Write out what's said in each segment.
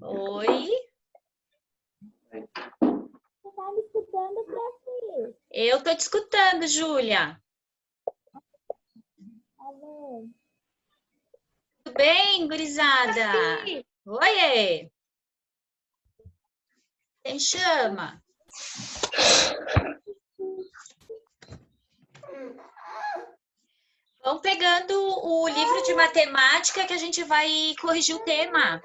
Oi. Você tá me escutando, prof? Eu tô te escutando, Júlia. Alô? Tudo bem, gurizada? Oiê. Quem chama? Vão pegando o livro de matemática que a gente vai corrigir o tema.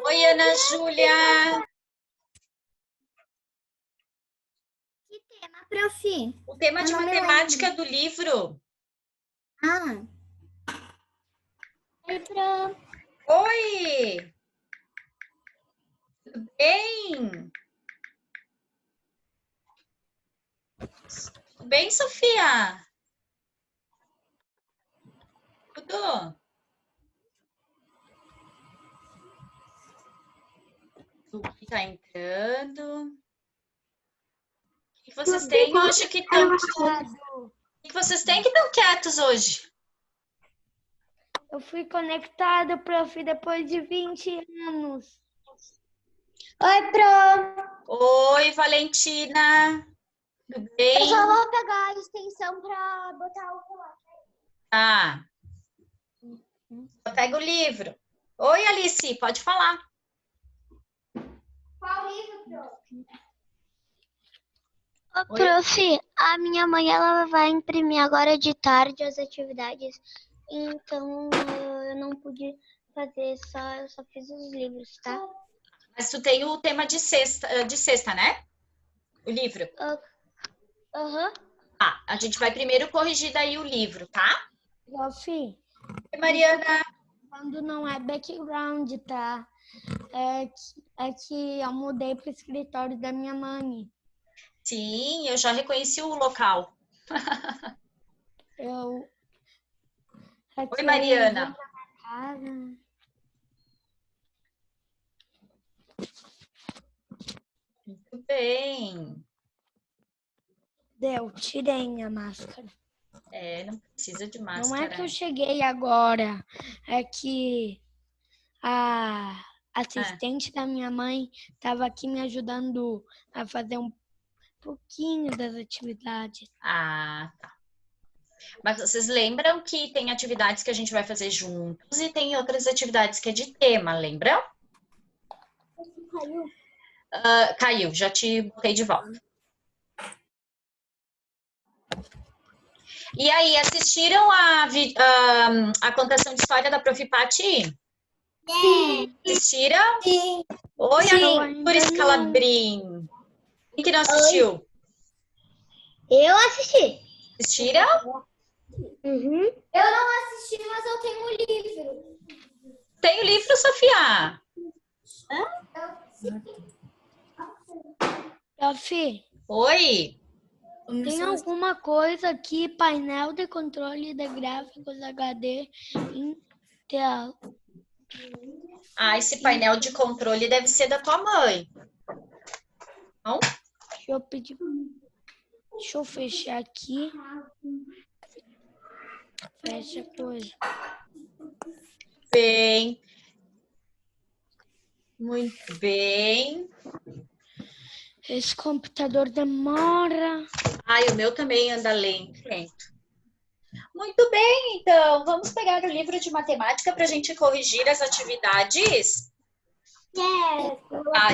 Oi, Ana Júlia. Que tema, prof? O tema de Eu não me matemática do livro. Ah. Oi, prof. Oi. Tudo bem? Tudo bem, Sofia? Tudo? O que tá entrando? O que vocês têm hoje que estão... O que vocês têm que estão quietos hoje? Eu fui conectada, prof, depois de 20 anos. Oi, prof. Oi, Valentina. Tudo bem? Eu só vou pegar a extensão para botar o celular. Tá. Pega o livro. Oi, Alice, pode falar. Qual livro, prof? Oi. Prof, a minha mãe ela vai imprimir agora de tarde as atividades, então eu não pude fazer, eu só fiz os livros, tá? Mas tu tem o tema de sexta, né? O livro. Aham. Tá, a gente vai primeiro corrigir daí o livro, tá? Prof, Oi, Mariana. quando não é background, tá? É que eu mudei para o escritório da minha mãe. Sim, eu já reconheci o local. Oi, Mariana. Muito bem. Tirei minha máscara. Não precisa de máscara. Não é que eu cheguei agora, é que a assistente da minha mãe estava aqui me ajudando a fazer um pouquinho das atividades. Ah, tá. Mas vocês lembram que tem atividades que a gente vai fazer juntos e tem outras atividades que é de tema, lembram? Caiu. Caiu, já te botei de volta. E aí, assistiram a contação de história da Prof. Pati? Sim. Assistiram? Sim. Oi, Sim. Arthur Scalabrin. Quem que não assistiu? Eu assisti. Assistiram? Uhum. Eu não assisti, mas eu tenho um livro. Tem o livro, Sofia? Prof, Oi? tem alguma coisa aqui, painel de controle de gráficos HD Intel. Esse painel de controle deve ser da tua mãe. Não? Deixa eu pedir. Deixa eu fechar aqui. Fecha a coisa. Bem. Muito bem. Esse computador demora. O meu também anda lento. Muito bem, então. Vamos pegar o livro de matemática para a gente corrigir as atividades?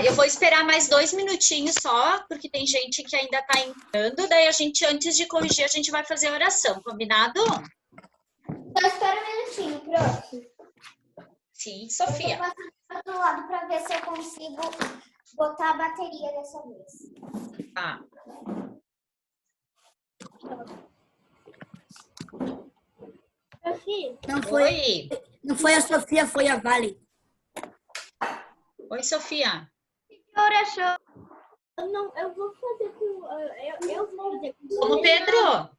Eu vou esperar mais 2 minutinhos só, porque tem gente que ainda está entrando. Daí a gente, antes de corrigir, a gente vai fazer a oração. Combinado? Só espera um minutinho, prof. Sim, Sofia. Eu vou passar do outro lado para ver se eu consigo botar a bateria dessa vez. Tá. Não foi a Sofia, foi a Vale. Oi, Sofia. Oração. Não, eu vou fazer com. Eu vou fazer com. Como Pedro?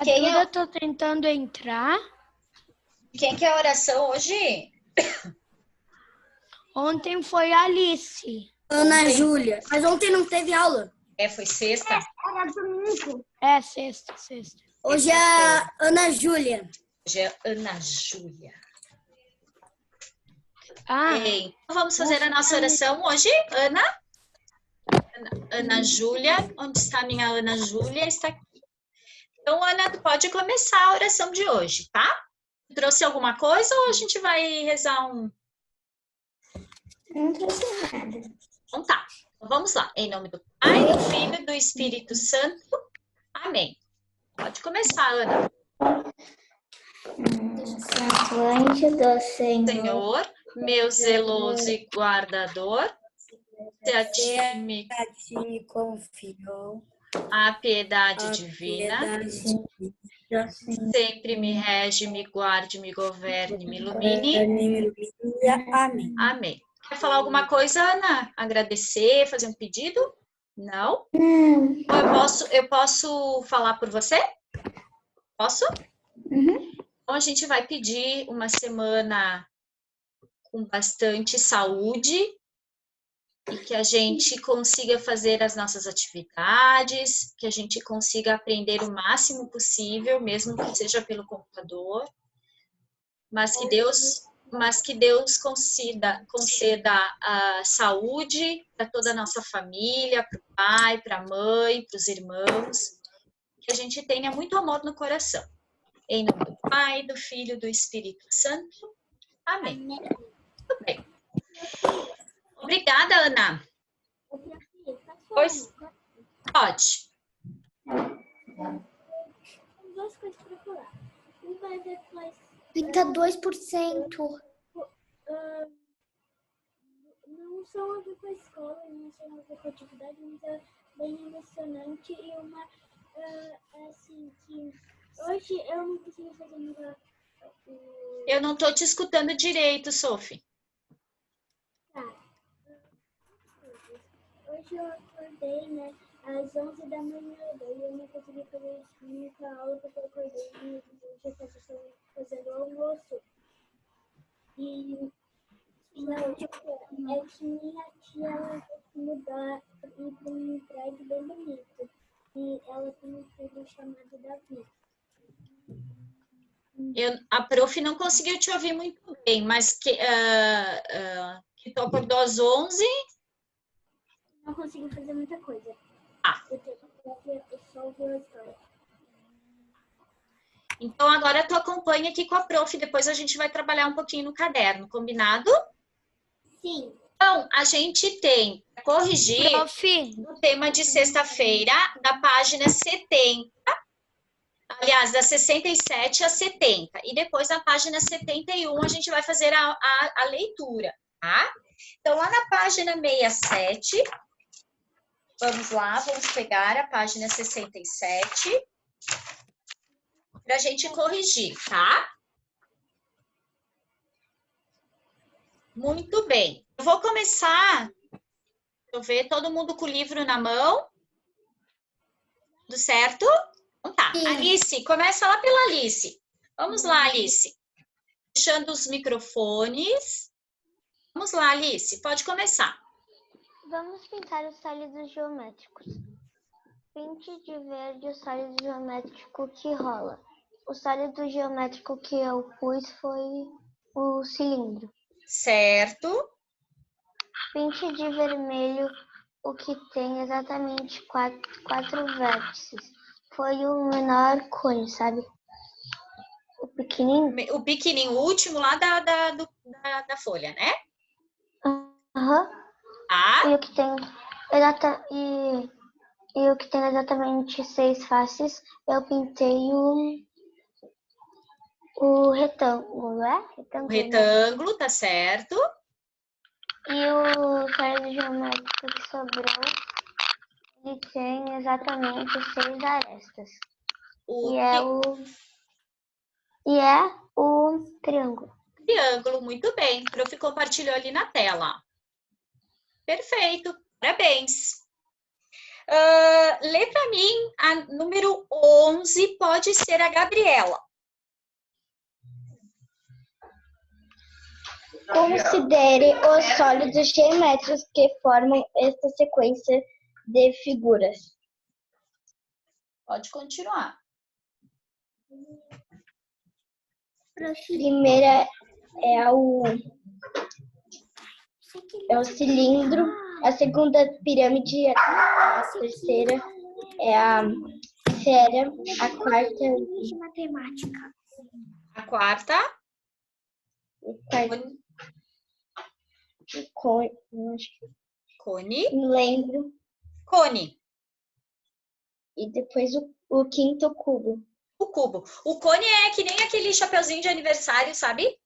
Eu tô tentando entrar. Quem que é a oração hoje? Ontem foi a Alice. Ana Júlia. Mas ontem não teve aula. Foi sexta? Sexta. Hoje é a Ana Júlia. Hoje é Ana Júlia. Ah, Então, vamos fazer a nossa oração hoje, Ana? Ana Júlia, onde está a minha Ana Júlia? Está aqui. Então, Ana, tu pode começar a oração de hoje, tá? Tu trouxe alguma coisa ou a gente vai rezar um... Não trouxe nada. Então tá, então, vamos lá. Em nome do Pai, do Filho e do Espírito Santo. Amém. Pode começar, Ana. Santo anjo do Senhor, meu zeloso e guardador, se a ti me confiou a piedade divina, sempre me rege, me guarde, me governe, me ilumine. Amém. Amém. Quer falar alguma coisa, Ana? Agradecer, fazer um pedido? Não? Eu posso falar por você? Posso? Então, a gente vai pedir uma semana com bastante saúde e que a gente consiga fazer as nossas atividades, que a gente consiga aprender o máximo possível, mesmo que seja pelo computador, mas que Deus conceda a saúde para toda a nossa família, para o pai, para a mãe, para os irmãos, que a gente tenha muito amor no coração. Em nome do Pai, do Filho e do Espírito Santo. Amém. Muito bem. Obrigada, Ana. Pois, pode. Tem duas coisas para falar. Um vai ver mais 32%. não são a ver com a escola, não são a ver com a atividade, mas é bem emocionante e uma assim que hoje eu não consegui fazer nada. Eu não estou te escutando direito, Sophie. Hoje eu acordei, né, às 11 da manhã, daí eu não consegui fazer muita aula porque eu acordei e já estava fazendo almoço. E não, tipo, é que minha tia ela vai mudar e para um prédio bem bonito. E ela tem um filho chamado Davi. A prof não conseguiu te ouvir muito bem, mas que tu acordou às 11? Não consegui fazer muita coisa. Eu só ouvi a história. Então, agora tu acompanha aqui com a prof, depois a gente vai trabalhar um pouquinho no caderno, combinado? Sim. Então, a gente tem que corrigir o tema de sexta-feira, da página 70, aliás, da 67 a 70, e depois na página 71 a gente vai fazer a leitura, tá? Então, lá na página 67, vamos lá, vamos pegar a página 67, para a gente corrigir, tá? Muito bem. Eu vou começar, deixa eu ver, todo mundo com o livro na mão. Tudo certo? Então tá. Sim. Alice, começa lá pela Alice. Vamos lá, Alice. Fechando os microfones. Vamos lá, Alice, pode começar. Vamos pintar os sólidos geométricos. Pinte de verde o sólido geométrico que rola. O sólido geométrico que eu pus foi o cilindro. Certo. Pinte de vermelho o que tem exatamente quatro vértices. Foi o menor cone, sabe? O pequenininho. O pequenininho, o último lá da folha, né? Aham. Ah. E o que tem e o que tem exatamente 6 faces, eu pintei o retângulo, é? O retângulo, tá certo. E o sólido geométrico que sobrou, ele tem exatamente 6 arestas. E é o triângulo. Triângulo, muito bem. O prof compartilhou ali na tela. Perfeito, parabéns. Lê para mim a número 11, pode ser a Gabriela. Considere os sólidos geométricos que formam esta sequência de figuras. Pode continuar. primeira é o cilindro, a segunda pirâmide, a terceira é a esfera, a quarta matemática. A quarta? Cone. Não lembro. Cone. E depois o quinto cubo. O cubo. O cone é que nem aquele chapeuzinho de aniversário, sabe?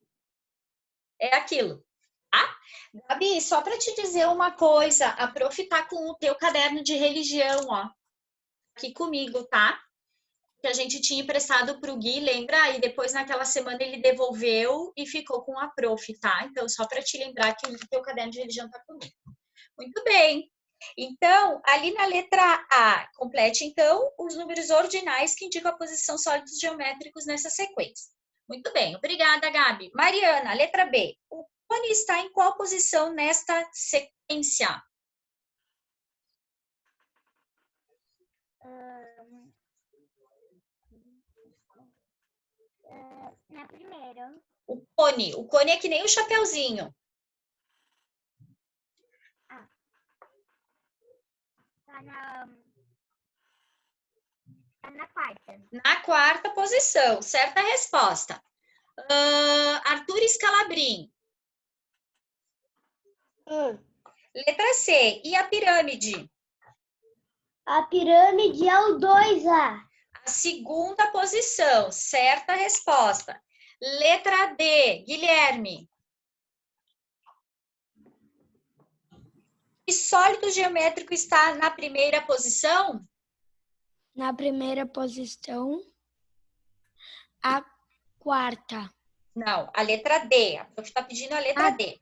É aquilo. Tá? Gabi, só para te dizer uma coisa, a prof tá com o teu caderno de religião, ó. Aqui comigo, tá? Que a gente tinha emprestado para o Gui, lembra? E depois naquela semana ele devolveu e ficou com a prof, tá? Então, só para te lembrar que o teu caderno de religião tá comigo. Muito bem. Então, ali na letra A, complete, então, os números ordinais que indicam a posição sólidos geométricos nessa sequência. Muito bem, obrigada, Gabi. Mariana, letra B. O cone está em qual posição nesta sequência? Na primeira. O cone é que nem o chapeuzinho. Tá na quarta. Na quarta posição, certa resposta. Arthur Scalabrin. Letra C. E a pirâmide? A pirâmide é o 2A. A segunda posição, certa resposta. Letra D. Guilherme. Que sólido geométrico está na primeira posição? Na primeira posição, a quarta. Não, a letra D. A prof está pedindo a letra D.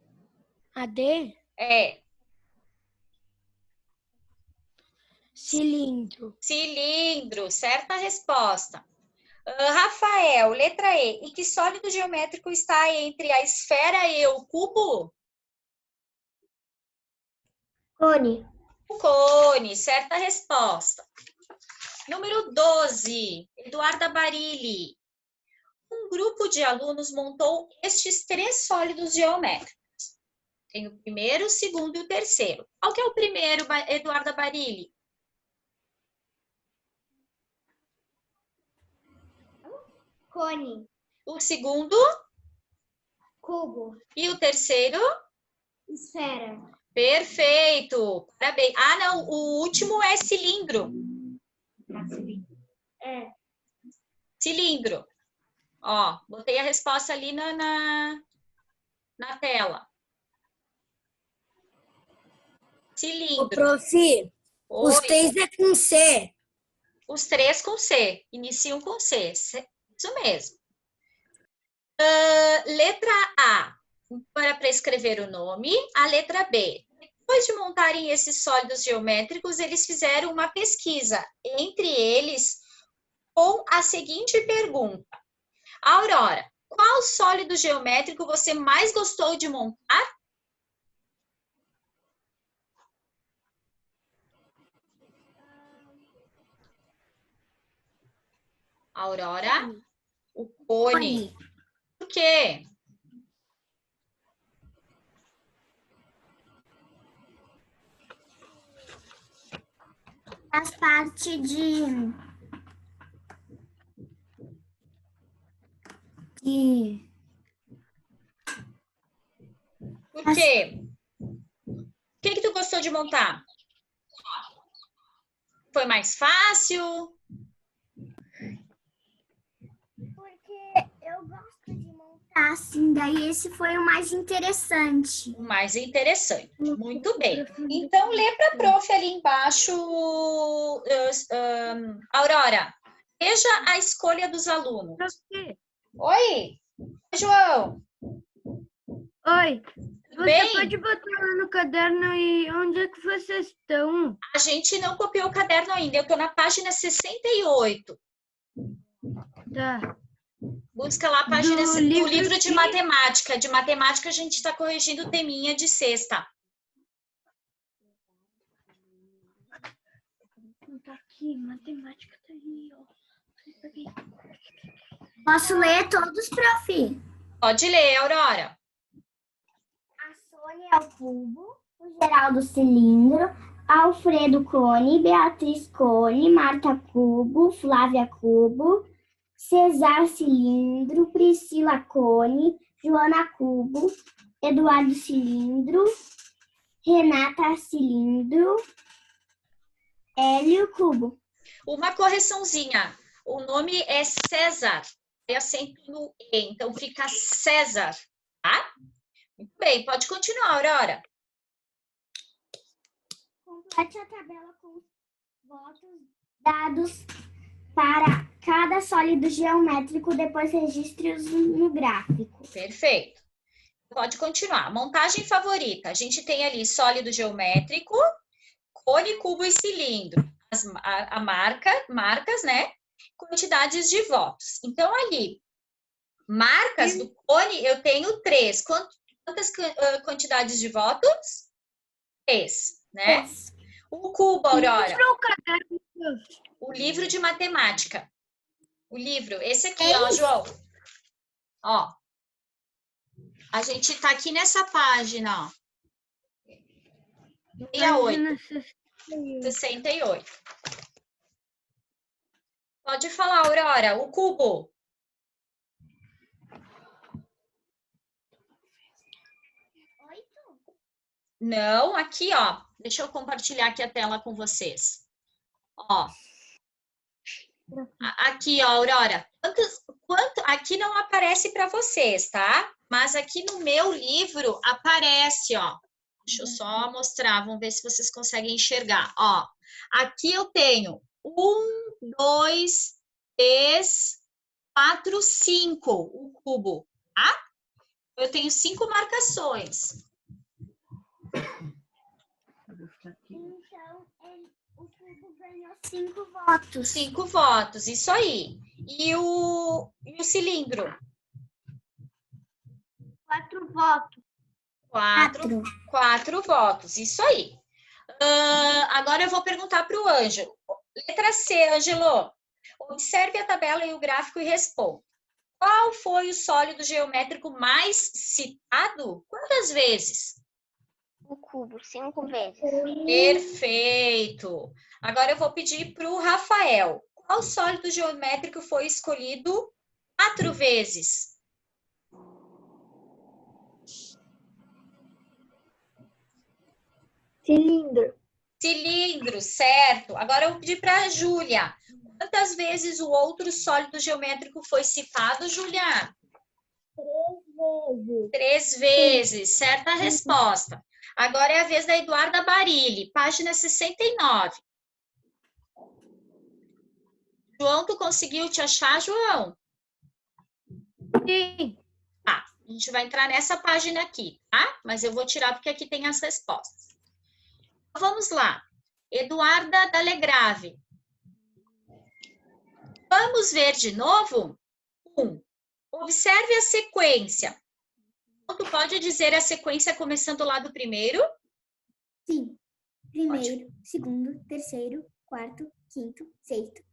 A D? É. Cilindro. Cilindro, certa resposta. Rafael, letra E. E que sólido geométrico está entre a esfera e o cubo? Cone. O cone, certa resposta. Número 12, Eduarda Barilli. Um grupo de alunos montou estes 3 sólidos geométricos. Tem o primeiro, o segundo e o terceiro. Qual que é o primeiro, Eduarda Barilli? Cone. O segundo? Cubo. E o terceiro? Esfera. Perfeito! Parabéns. Ah, não, o último é cilindro. É. Cilindro. Ó, botei a resposta ali na tela. Cilindro. Ô, prof, os Oi. 3 é com C. Os 3 com C. Iniciam com C. Isso mesmo. Letra A. Para escrever o nome. A letra B. Depois de montarem esses sólidos geométricos, eles fizeram uma pesquisa entre eles com a seguinte pergunta. Aurora, qual sólido geométrico você mais gostou de montar? Aurora? O cone. Por quê? Faz parte Por quê? O que tu gostou de montar? Foi mais fácil? Porque eu gosto de montar assim, daí esse foi o mais interessante. O mais interessante. Muito bem. Então, lê para a prof ali embaixo, Aurora. Veja a escolha dos alunos. Oi, João. Oi. Tudo bem? Pode botar lá no caderno e onde é que vocês estão? A gente não copiou o caderno ainda. Eu estou na página 68. Tá. Busca lá a página do livro de que... matemática. De matemática, a gente está corrigindo o teminha de sexta. Tá aqui, matemática tá ali, ó. Posso ler todos, prof? Pode ler, Aurora. A Sônia é o cubo, o Geraldo cilindro, Alfredo cone, Beatriz cone, Marta cubo, Flávia cubo, Cesar cilindro, Priscila cone, Joana cubo, Eduardo cilindro, Renata cilindro, Hélio cubo. Uma correçãozinha. O nome é César. Tem acento no E, então fica César, tá? Muito bem, pode continuar, Aurora. Complete a tabela com os votos dados para cada sólido geométrico, depois registre-os no gráfico. Perfeito. Pode continuar. Montagem favorita. A gente tem ali sólido geométrico, cone, cubo e cilindro. Marcas, né? Quantidades de votos. Então, ali, marcas do cone, eu tenho 3. Quantas quantidades de votos? 3, né? O cubo, Aurora. O livro de matemática. O livro, esse aqui, ó, João. Ó. A gente tá aqui nessa página, ó. 68. 68. Pode falar, Aurora. O cubo. Não, aqui, ó. Deixa eu compartilhar aqui a tela com vocês. Ó. Aqui, ó, Aurora. Aqui não aparece para vocês, tá? Mas aqui no meu livro aparece, ó. Deixa eu só mostrar, vamos ver se vocês conseguem enxergar. Ó, aqui eu tenho 1, 2, 3, 4, 5, o cubo, tá? Eu tenho 5 marcações. Então, o cubo ganhou 5 votos. 5 votos, isso aí. E o cilindro? 4 votos. 4 votos, isso aí. Agora eu vou perguntar para o Ângelo. Letra C, Ângelo. Observe a tabela e o gráfico e responda. Qual foi o sólido geométrico mais citado? Quantas vezes? O cubo, 5 vezes. Perfeito. Agora eu vou pedir para o Rafael. Qual sólido geométrico foi escolhido 4 vezes? Cilindro. Cilindro, certo. Agora eu vou pedir para a Júlia. Quantas vezes o outro sólido geométrico foi citado, Júlia? 3 vezes. 3 vezes, certa resposta. Agora é a vez da Eduarda Barilli, página 69. João, tu conseguiu te achar, João? Sim. Tá, a gente vai entrar nessa página aqui, tá? Mas eu vou tirar porque aqui tem as respostas. Então, vamos lá. Eduarda Dalegrave. Vamos ver de novo? 1. Observe a sequência. Tu pode dizer a sequência começando lá do primeiro? Sim. Primeiro, segundo, terceiro, quarto, quinto, sexto,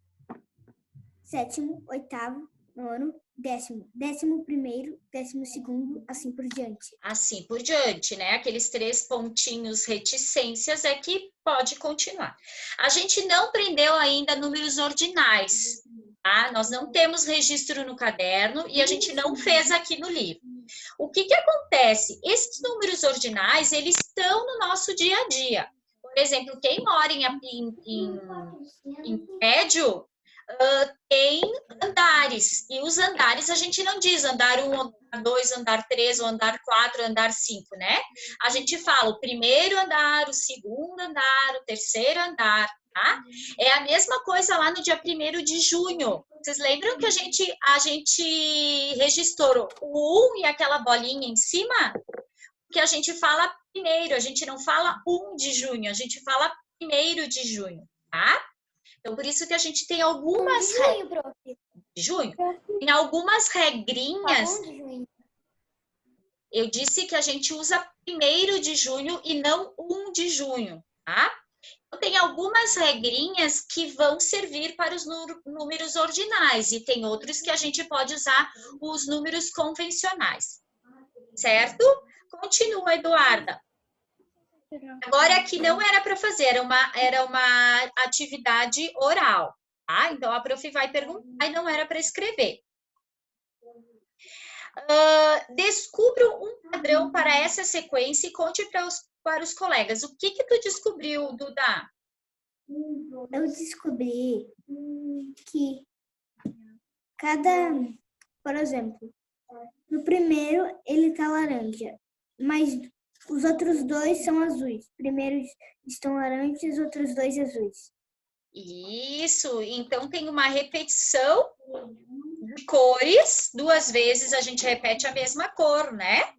sétimo, oitavo, nono, décimo. 11º, 12º, assim por diante. Assim por diante, né? Aqueles 3 pontinhos reticências é que pode continuar. A gente não aprendeu ainda números ordinais, tá? Nós não temos registro no caderno e a gente não fez aqui no livro. O que acontece? Esses números ordinais, eles estão no nosso dia a dia. Por exemplo, quem mora em prédio, tem andares. E os andares, a gente não diz andar 1, andar 2, andar 3, andar 4, andar 5, né? A gente fala o primeiro andar, o segundo andar, o terceiro andar, tá? É a mesma coisa lá no dia 1º de junho. Vocês lembram que a gente registrou o 1 e aquela bolinha em cima? Que a gente fala primeiro, a gente não fala 1 de junho, a gente fala 1º de junho, tá? Então, por isso que a gente tem algumas... De junho? Tem algumas regrinhas... Eu disse que a gente usa 1º de junho e não 1 de junho, tá? Tem algumas regrinhas que vão servir para os números ordinais e tem outros que a gente pode usar os números convencionais, certo? Continua, Eduarda. Agora aqui não era para fazer, era uma atividade oral, tá? Então a prof vai perguntar e não era para escrever. Descubra um padrão para essa sequência e conte para os colegas. O que tu descobriu, Duda? Eu descobri que por exemplo, no primeiro ele tá laranja, mas os outros dois são azuis. Primeiro estão laranjas, os outros dois azuis. Isso, então tem uma repetição de cores, 2 vezes a gente repete a mesma cor, né?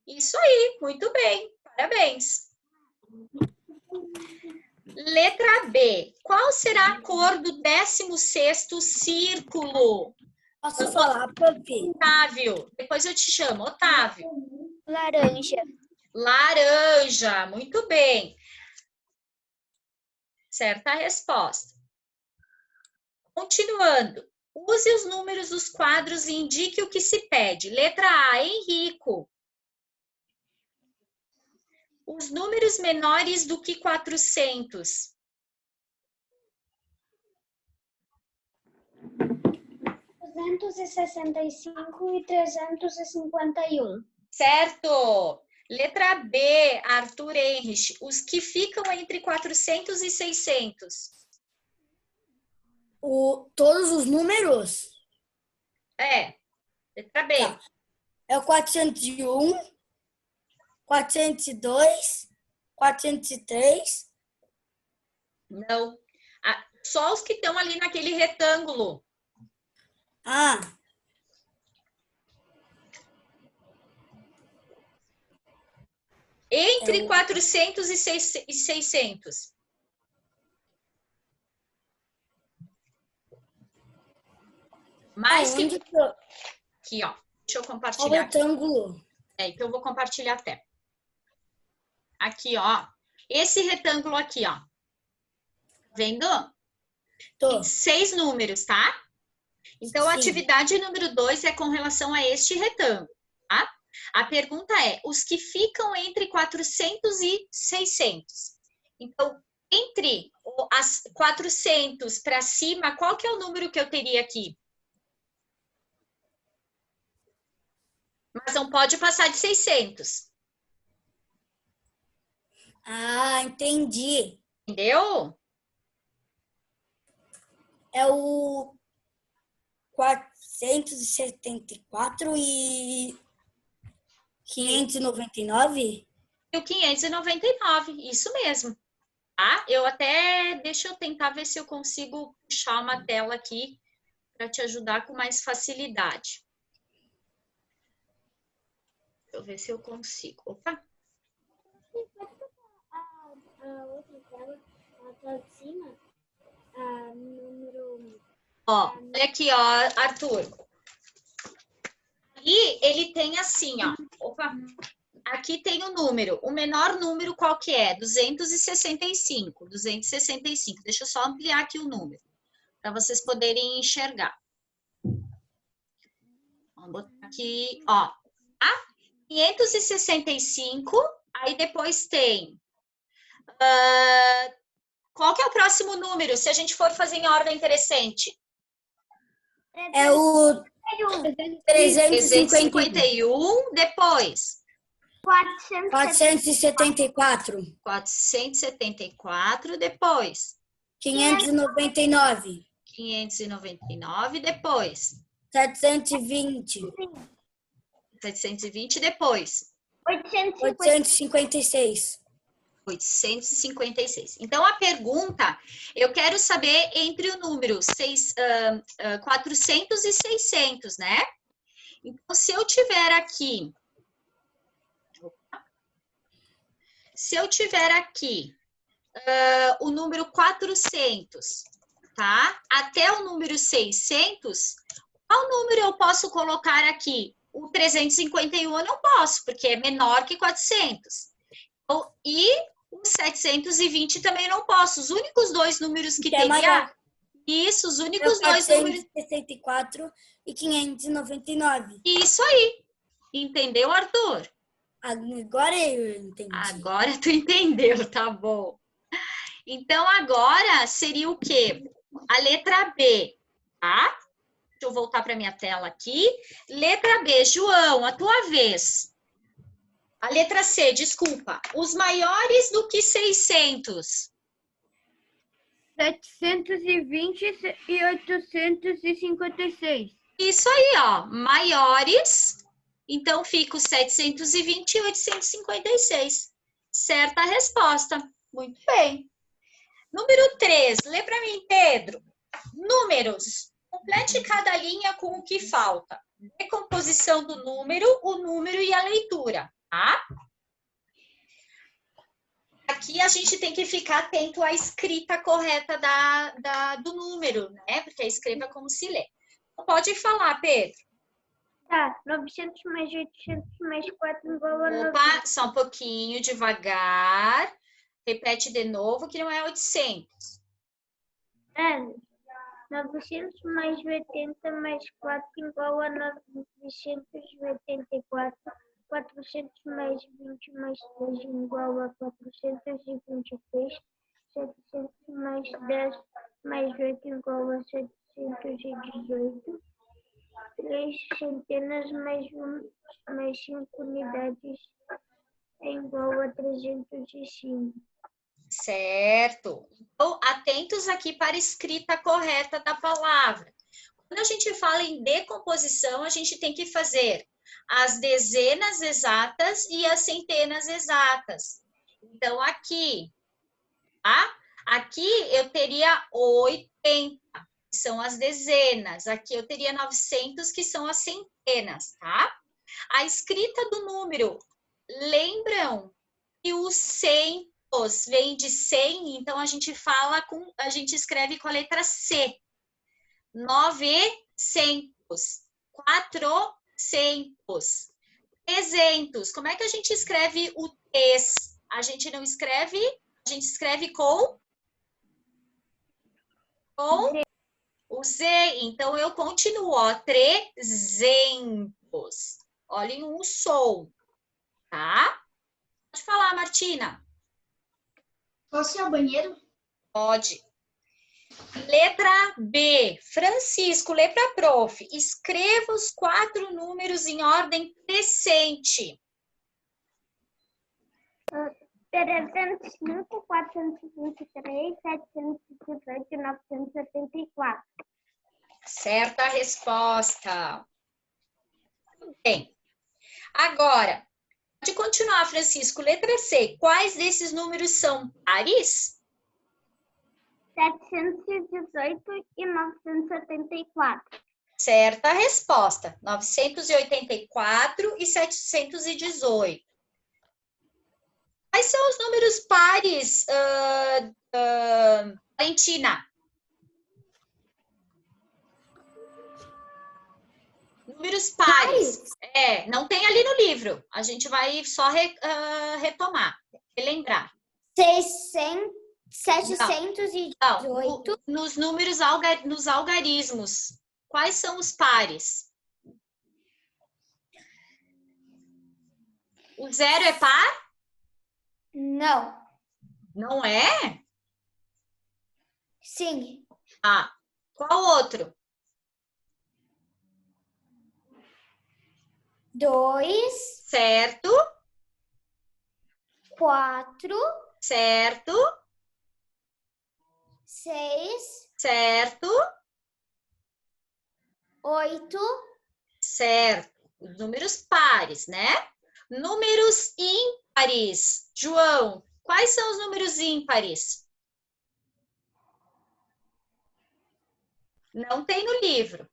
Isso aí, muito bem, parabéns. Letra B, qual será a cor do 16º círculo? Posso falar, prof? Otávio, depois eu te chamo, Otávio. Laranja. Laranja, muito bem. Certa resposta. Continuando. Use os números dos quadros e indique o que se pede. Letra A, Henrico. Os números menores do que 400. 265 e 351. Certo. Letra B, Arthur Henrich. Os que ficam entre 400 e 600. Todos os números? Letra B. Tá. É o 401, 402, 403. Não. Só os que estão ali naquele retângulo. Entre 400 e 600. Mais que... Aqui, ó. Deixa eu compartilhar. O retângulo. Então eu vou compartilhar a tela. Aqui, ó. Esse retângulo aqui, ó. Vendo? Tem 6 números, tá? Então, a atividade número 2 é com relação a este retângulo, tá? A pergunta é, os que ficam entre 400 e 600. Então, entre as 400 para cima, qual que é o número que eu teria aqui? Mas não pode passar de 600. Entendi. Entendeu? É o 474 e 599? E o 599, isso mesmo. Tá? Deixa eu tentar ver se eu consigo puxar uma tela aqui para te ajudar com mais facilidade. Deixa eu ver se eu consigo. Opa! A outra tela, a tela de cima, número... Olha aqui, ó, Arthur. E ele tem assim, ó. Opa! Aqui tem o número. O menor número qual que é? 265. 265. Deixa eu só ampliar aqui o número, para vocês poderem enxergar. Vamos botar aqui, ó. 565. Aí depois tem... qual que é o próximo número, se a gente for fazer em ordem crescente? É o 351, depois? 474. 474, depois? 599. 599, depois? 720. 720, depois? 856. 856. Então, a pergunta, eu quero saber entre o número 400 e 600, né? Então, se eu tiver aqui... o número 400, tá? Até o número 600, qual número eu posso colocar aqui? O 351 eu não posso, porque é menor que 400. E O 720 também não posso. Os únicos dois números que Que é teria... maior. Isso, os únicos dois números... 464 e 599. Isso aí. Entendeu, Arthur? Agora eu entendi. Agora tu entendeu, tá bom. Então, agora seria o quê? A letra B, tá? Deixa eu voltar para minha tela aqui. Letra B, João, a tua vez. A letra C, desculpa. Os maiores do que 600. 720 e 856. Isso aí, ó. Maiores. Então, fica os 720 e 856. Certa resposta. Muito bem. Número 3. Lê para mim, Pedro. Números. Complete cada linha com o que falta. Decomposição do número, o número e a leitura, tá? Aqui a gente tem que ficar atento à escrita correta do número, né? Porque escreva como se lê. Pode falar, Pedro. Tá, 900 mais 800 mais 4 igual a 900. Opa, só um pouquinho, devagar. Repete de novo, que não é 800. É, 900 mais 80 mais 4 igual a 984. 400 mais 20 mais 3 igual a 423. 700 mais 10 mais 8 igual a 718. 3 centenas mais 5 unidades é igual a 305. Certo. Então, atentos aqui para a escrita correta da palavra. Quando a gente fala em decomposição, a gente tem que fazer as dezenas exatas e as centenas exatas. Então, aqui, tá? Aqui eu teria 80, que são as dezenas. Aqui eu teria 900, que são as centenas, tá? A escrita do número, lembram que o centos vem de 100, então a gente escreve com a letra C. 900, 400, 300. Como é que a gente escreve o T's? A gente não escreve, a gente escreve com o Z. Então, eu continuo, ó, 300. Olhem o som, tá? Pode falar, Martina. Posso ir ao banheiro? Pode. Letra B. Francisco, lê para a prof. Escreva os 4 números em ordem crescente. 305, 423, 718 e 974. Certa resposta. Bem. Agora, pode continuar, Francisco. Letra C. Quais desses números são pares? 718 e 974. Certa resposta. 984 e 718. Quais são os números pares, Valentina? Números pares. É, não tem ali no livro. A gente vai só retomar, relembrar. 718. Não, nos números, nos algarismos. Quais são os pares? O 0 é par? Não. Não é? Sim. Ah, qual outro? 2, Certo, 4, certo, 6, certo, 8, certo. Os números pares, né? Números ímpares. João, quais são os números ímpares? Não tem no livro.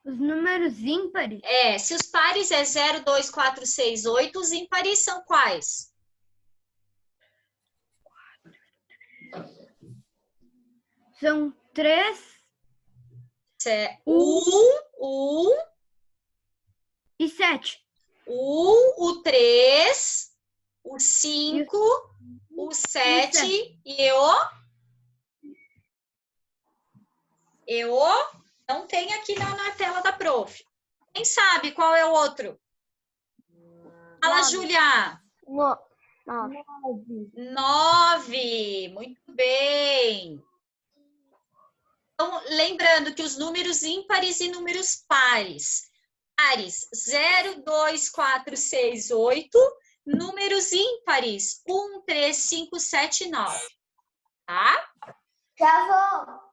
Os números ímpares? É, se os pares é 0, 2, 4, 6, 8, os ímpares são quais? São 3, 1 e 7. o 3, o 5, o 7 e o... Não tem aqui na tela da prof. Quem sabe qual é o outro? Fala, Júlia. 9. Muito bem. Então, lembrando que os números ímpares e números pares. Pares 0, 2, 4, 6, 8. Números ímpares 1, 3, 5, 7, 9. Tá? Já vou.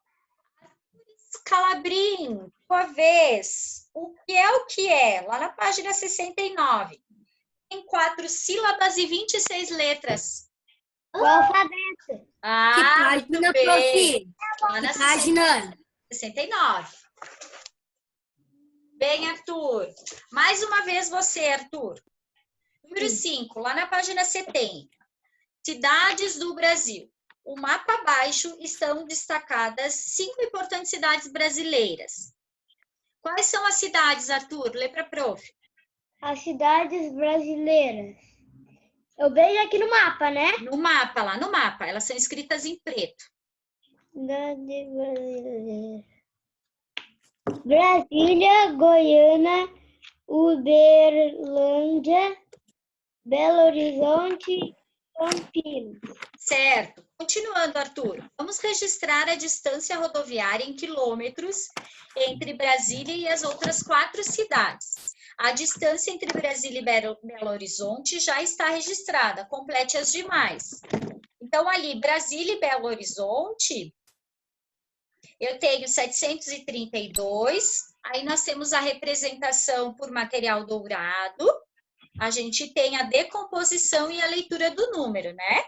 Calabrim, tua vez. O que é? Lá na página 69. Tem 4 sílabas e 26 letras. O alfabeto. Ah, página, muito bem. prof? Lá na Página. 69. Bem, Arthur. Mais uma vez você, Arthur. Número 5, lá na página 70. Cidades do Brasil. O mapa abaixo estão destacadas 5 importantes cidades brasileiras. Quais são as cidades, Arthur? Lê para a prof. As cidades brasileiras. Eu vejo aqui no mapa, né? No mapa, lá no mapa. Elas são escritas em preto. Cidade brasileira. Brasília, Goiânia, Uberlândia, Belo Horizonte e Campinas. Certo. Continuando, Arthur. Vamos registrar a distância rodoviária em quilômetros entre Brasília e as outras 4 cidades. A distância entre Brasília e Belo Horizonte já está registrada. Complete as demais. Então, ali, Brasília e Belo Horizonte, eu tenho 732. Aí nós temos a representação por material dourado. A gente tem a decomposição e a leitura do número, né?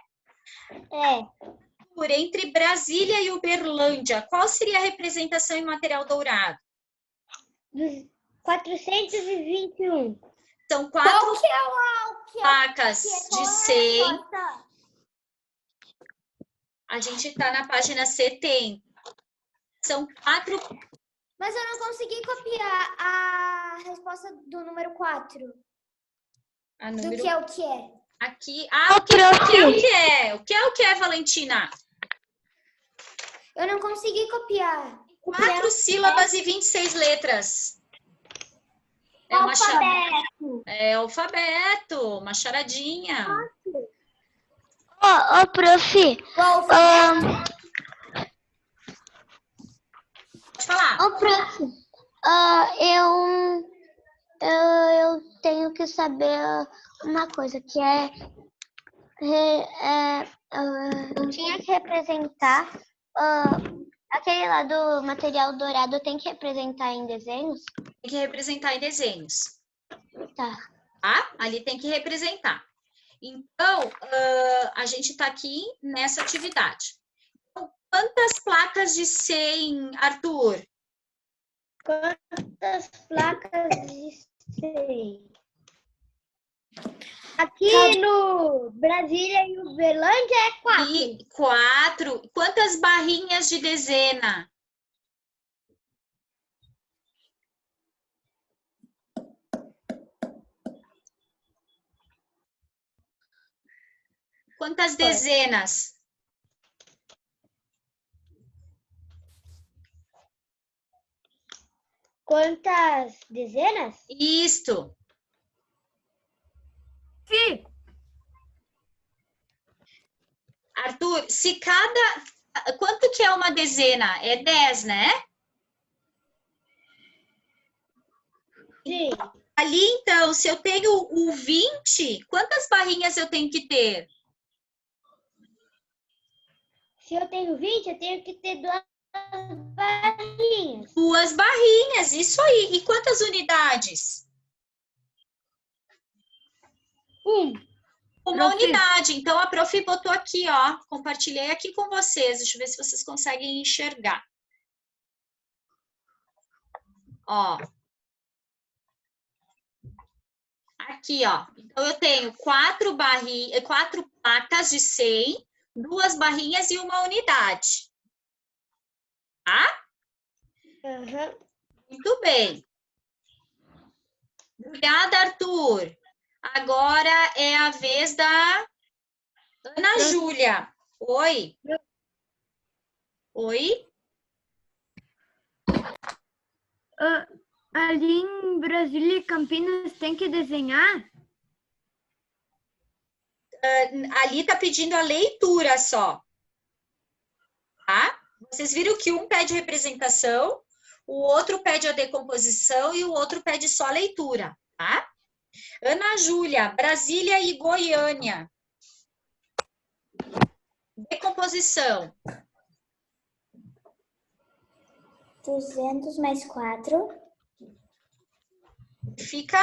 Por entre Brasília e Uberlândia, qual seria a representação em material dourado? 421. São 4 Qual que é placas de 100. A gente está na página 70. São 4. Mas eu não consegui copiar a resposta do número 4. Do que é o que é. Aqui. Ah, o que é? O que é, Valentina? Eu não consegui copiar. 4 sílabas e 26 letras. É uma Alfabeto. É alfabeto, uma charadinha. Prof. Pode falar. Prof. Eu tenho que saber uma coisa, que eu tinha que representar aquele lá do material dourado, tem que representar em desenhos? Tem que representar em desenhos. Tá. Tá? Ali tem que representar. Então, a gente está aqui nessa atividade. Então, quantas placas de 100, Arthur? Quantas placas de 100? Aqui no Brasília e Uberlândia é 4. E 4. Quantas barrinhas de dezena? Quantas dezenas? Quantas dezenas? Isto. Sim. Arthur, se cada... Quanto que é uma dezena? É 10, né? Sim. Ali, então, se eu tenho o 20, quantas barrinhas eu tenho que ter? Se eu tenho 20, eu tenho que ter 2 barrinhas. 2 barrinhas, isso aí. E quantas unidades? 1. Uma unidade. Então, a prof botou aqui, ó. Compartilhei aqui com vocês. Deixa eu ver se vocês conseguem enxergar. Ó. Aqui, ó. Então, eu tenho 4 placas de 100, 2 barrinhas e 1 unidade. Tá? Uhum. Muito bem. Obrigada, Arthur. Agora é a vez da Ana Júlia. Oi. Oi? Ali em Brasília e Campinas tem que desenhar? Ali tá pedindo a leitura só. Tá? Vocês viram que um pede representação, o outro pede a decomposição e o outro pede só a leitura, tá? Ana Júlia, Brasília e Goiânia. Decomposição. 200 mais 4. Fica?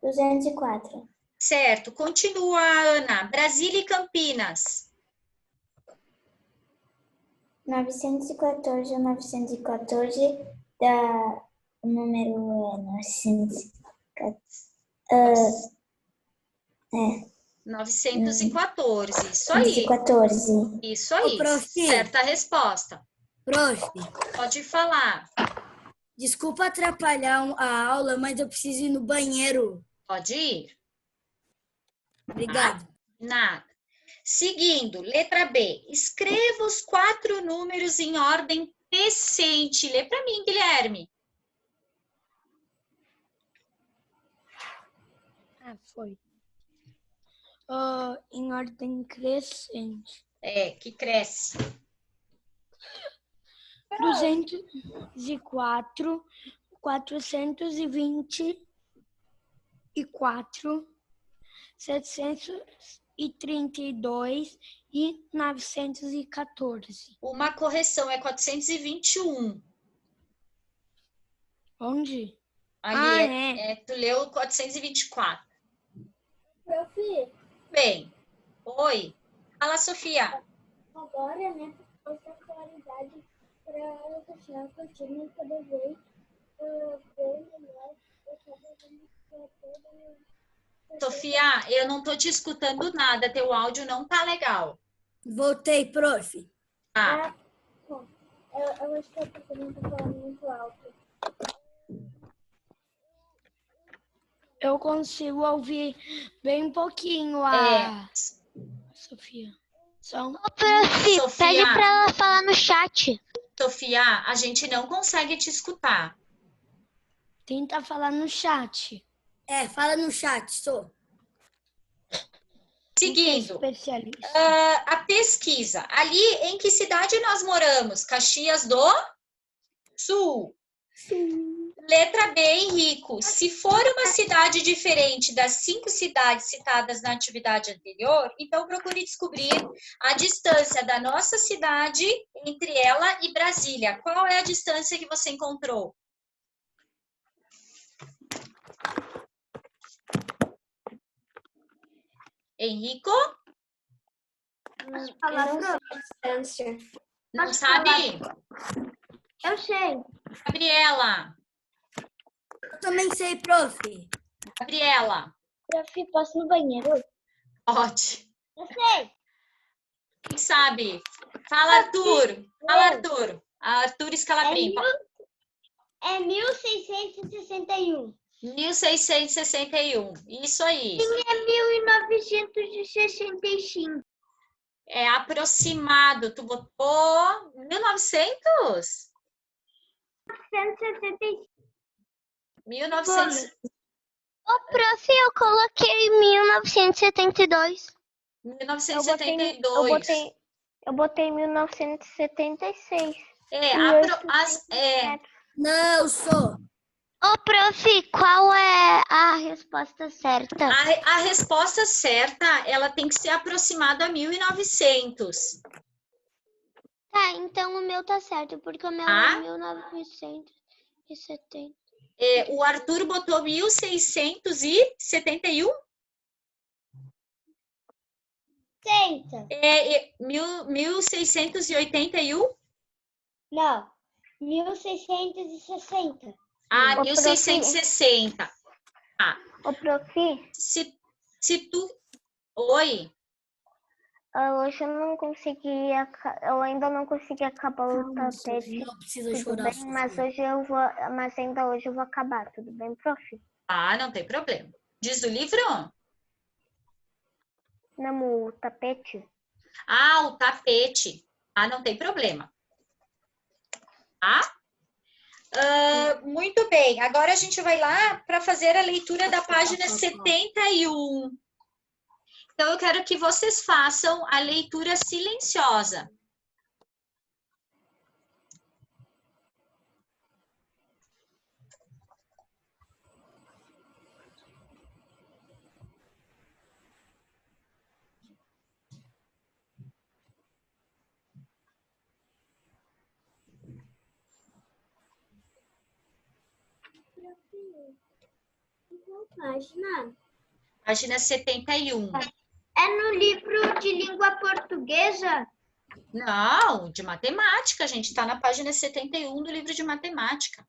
204. Certo. Continua, Ana. Brasília e Campinas. 914 ou 914 dá o número 914. 914. Isso aí. 914. Isso aí. Ô, prof. Certa resposta. Prof, Pode falar. desculpa atrapalhar a aula, mas eu preciso ir no banheiro. Pode ir. Obrigado. Nada. Seguindo, letra B. Escreva os 4 números em ordem crescente. Lê para mim, Guilherme. Foi. Em ordem crescente. Que cresce. 204, 424, 732 e 914. Uma correção é 421. Onde? Ali, tu leu 424. Prof, Bem. Oi. Fala, Sofia. agora, né, por causa da claridade, para fechar a cortina e poder ver bem melhor, eu estava vendo toda. Sofia, eu não tô te escutando nada. Teu áudio não tá legal. Voltei, prof. Ah, Bom, eu acho que a cortina está falando muito alto. Eu consigo ouvir bem pouquinho Sofia. Ô, prof, Sofia. pede pra ela falar no chat. Sofia, a gente não consegue te escutar. Tenta falar no chat. Fala no chat, sou. Seguindo. Especialista. A pesquisa. Ali, em que cidade nós moramos? Caxias do Sul. Letra B, Henrico. Se for uma cidade diferente das 5 cidades citadas na atividade anterior, então procure descobrir a distância da nossa cidade entre ela e Brasília. Qual é a distância que você encontrou? Henrico? Eu não sei a distância. Não sabe? Eu sei. Gabriela. Eu também sei, prof. Gabriela. Prof, posso ir no banheiro? Pode. Eu sei. Quem sabe? Fala, Arthur. Fala, Arthur. Arthur Scalabrini. É 1661. 1661. Isso aí. É 1965. É aproximado. Tu botou 1900? 165. 1900. Ô, prof, eu coloquei 1972. 1972. Eu botei 1976. Não, sou. Ô, prof, qual é a resposta certa? A resposta certa, ela tem que ser aproximada a 1900. Tá, então o meu tá certo, porque o meu é 1970. O Arthur botou 1671? 1681? Não, 1660. Ah, 1660. Ô, prof, Se tu... Oi? hoje eu ainda não consegui acabar o tapete. Não precisa Tudo chorar. bem, mas ainda hoje eu vou acabar, tudo bem, prof? Não tem problema. Diz o livro? Não, o tapete. Ah, o tapete. Ah, não tem problema. Tá? Muito bem. Agora a gente vai lá para fazer a leitura da página 71. Então, eu quero que vocês façam a leitura silenciosa. Qual página? Página 71. É no livro de língua portuguesa? Não, de matemática. A gente está na página 71 do livro de matemática.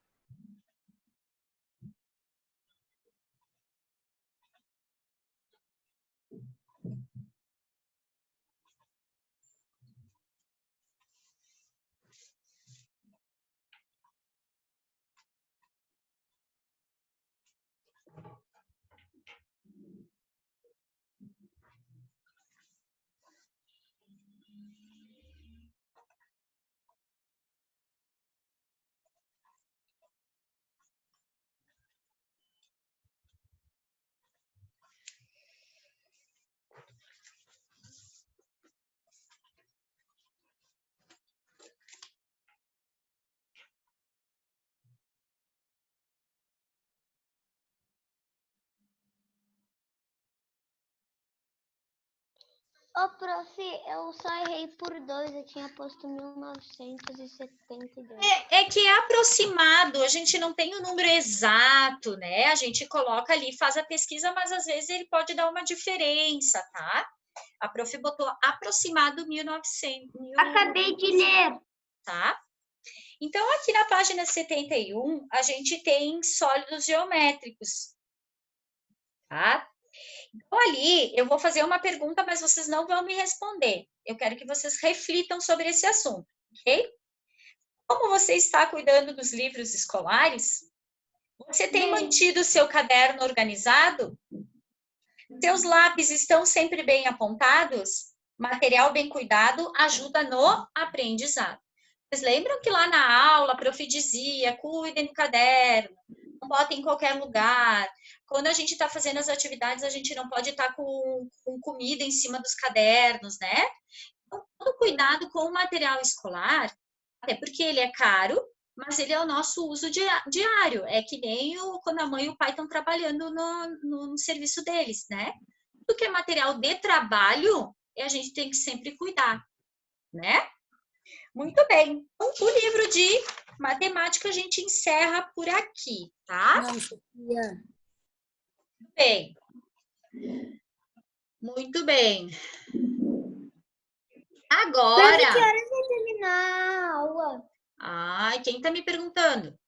Ô, prof, eu só errei por 2, eu tinha posto 1972. É que é aproximado, a gente não tem o número exato, né? A gente coloca ali, faz a pesquisa, mas às vezes ele pode dar uma diferença, tá? A prof botou aproximado 1900. Acabei de ler. Tá? Então, aqui na página 71, a gente tem sólidos geométricos, tá? Então, ali, eu vou fazer uma pergunta, mas vocês não vão me responder. Eu quero que vocês reflitam sobre esse assunto, ok? Como você está cuidando dos livros escolares? Você tem mantido o seu caderno organizado? Seus lápis estão sempre bem apontados? Material bem cuidado ajuda no aprendizado. Vocês lembram que lá na aula a prof dizia, cuidem do caderno, não botem em qualquer lugar. Quando a gente está fazendo as atividades, a gente não pode estar com comida em cima dos cadernos, né? Então, todo cuidado com o material escolar, até porque ele é caro, mas ele é o nosso uso diário. É que nem quando a mãe e o pai estão trabalhando no serviço deles, né? Tudo que é material de trabalho, a gente tem que sempre cuidar, né? Muito bem. Então, o livro de matemática a gente encerra por aqui, tá? Não, Sofia. Bem. Muito bem. Agora... Que horas vai terminar a aula? Ai, quem tá me perguntando?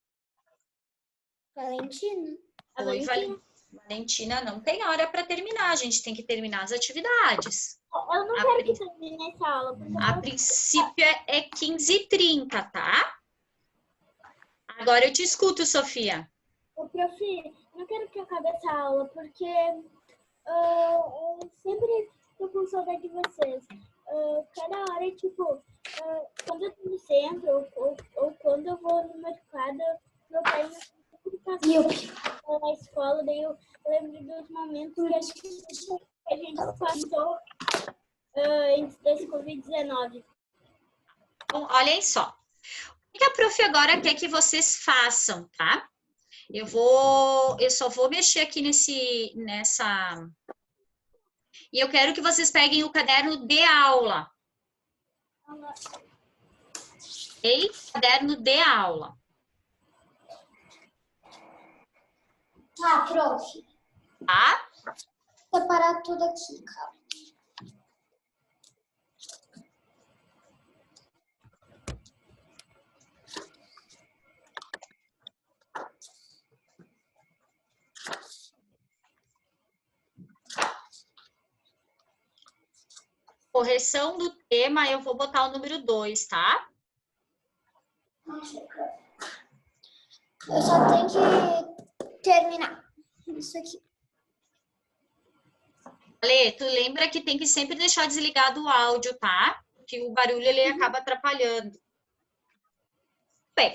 Valentina. Oi, Valentina, não tem hora para terminar. A gente tem que terminar as atividades. Eu não quero que termine essa aula. A princípio é 15h30, tá? Agora eu te escuto, Sofia. Ô, prof, não quero que acabe essa aula, porque eu sempre tô com saudade de vocês. Cada hora, tipo, quando eu tô no centro ou quando eu vou no mercado, meu pai me passa na escola, daí eu lembro dos momentos que a gente passou antes desse Covid-19. Então, olhem só. O que a prof agora quer que vocês façam, tá? Eu só vou mexer aqui nessa... E eu quero que vocês peguem o caderno de aula. Ok? Caderno de aula. Tá, prof. Tá? Vou separar tudo aqui, calma. Correção do tema, eu vou botar o número 2, tá? Eu só tenho que terminar isso aqui. Ale, tu lembra que tem que sempre deixar desligado o áudio, tá? Que o barulho ele acaba atrapalhando. Bem,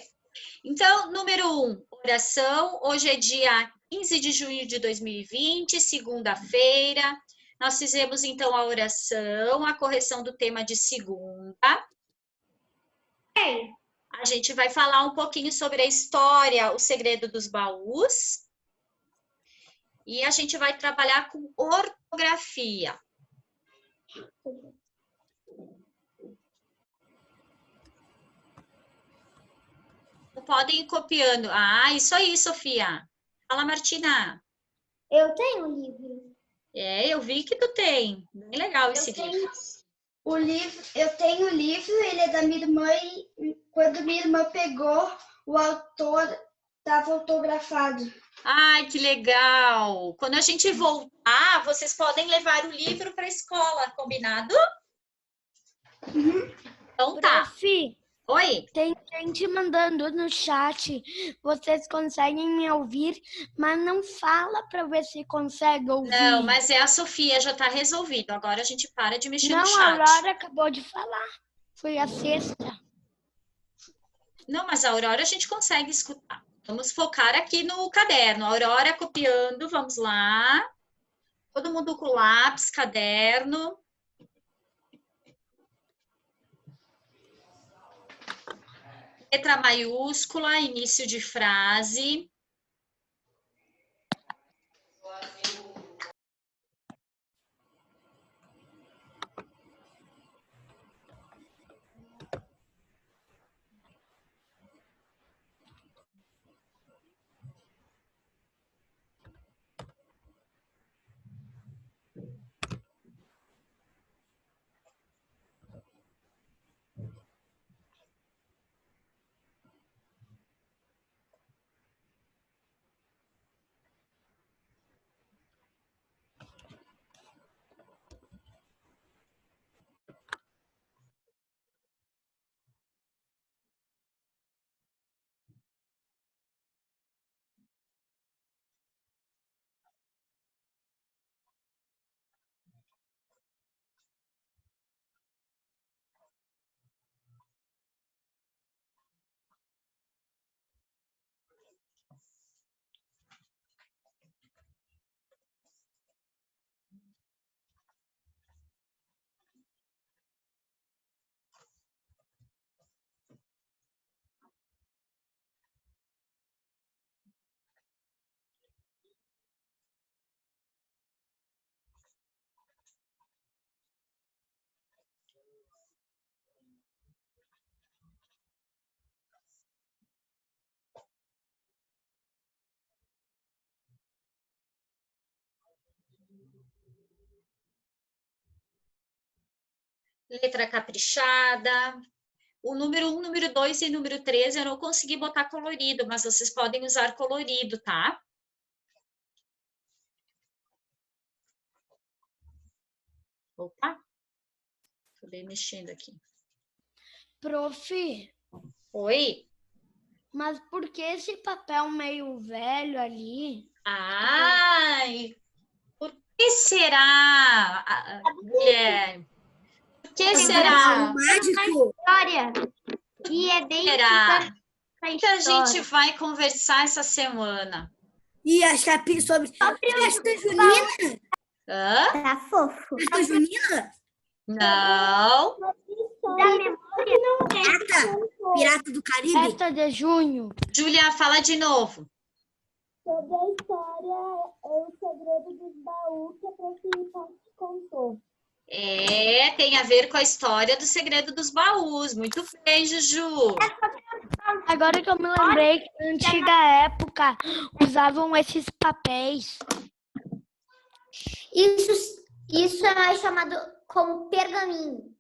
então, número 1, oração. Hoje é dia 15 de junho de 2020, segunda-feira. Nós fizemos, então, a oração, a correção do tema de segunda. A gente vai falar um pouquinho sobre a história, o segredo dos baús. E a gente vai trabalhar com ortografia. Podem ir copiando. Ah, isso aí, Sofia. Fala, Martina. Eu tenho um livro. Eu vi que tu tem. Bem legal esse livro. Eu tenho o livro, ele é da minha irmã e quando minha irmã pegou, o autor estava autografado. Ai, que legal! Quando a gente voltar, vocês podem levar o livro para a escola, combinado? Então tá. Prof, Oi? tem gente mandando no chat. Vocês conseguem me ouvir, mas não fala para ver se consegue ouvir. Não, mas a Sofia, já tá resolvido. Agora a gente para de mexer no chat. Não, a Aurora acabou de falar. Foi a sexta. Não, mas a Aurora a gente consegue escutar. Vamos focar aqui no caderno. A Aurora copiando, vamos lá. Todo mundo com lápis, caderno. Letra maiúscula, início de frase. Letra caprichada. O número 1, número 2 e número 13 eu não consegui botar colorido, mas vocês podem usar colorido, tá? Opa! Acabei mexendo aqui. Prof, Oi? mas por que esse papel meio velho ali? Ai! Por que será, Guilherme? Por que será? Mágico. História. E é bem Será? pra O que a história. gente vai conversar essa semana? E a chapinha sobre festa junina? Hã? Tá fofo. Festa junina? Não. Da memória. Pirata do Caribe? Festa de junho. Júlia, fala de novo. Sobre a história, é o segredo dos baús que a Prof. contou. Tem a ver com a história do segredo dos baús. Muito bem, Juju. Agora que eu me lembrei que na antiga época usavam esses papéis. Isso é chamado como pergaminho.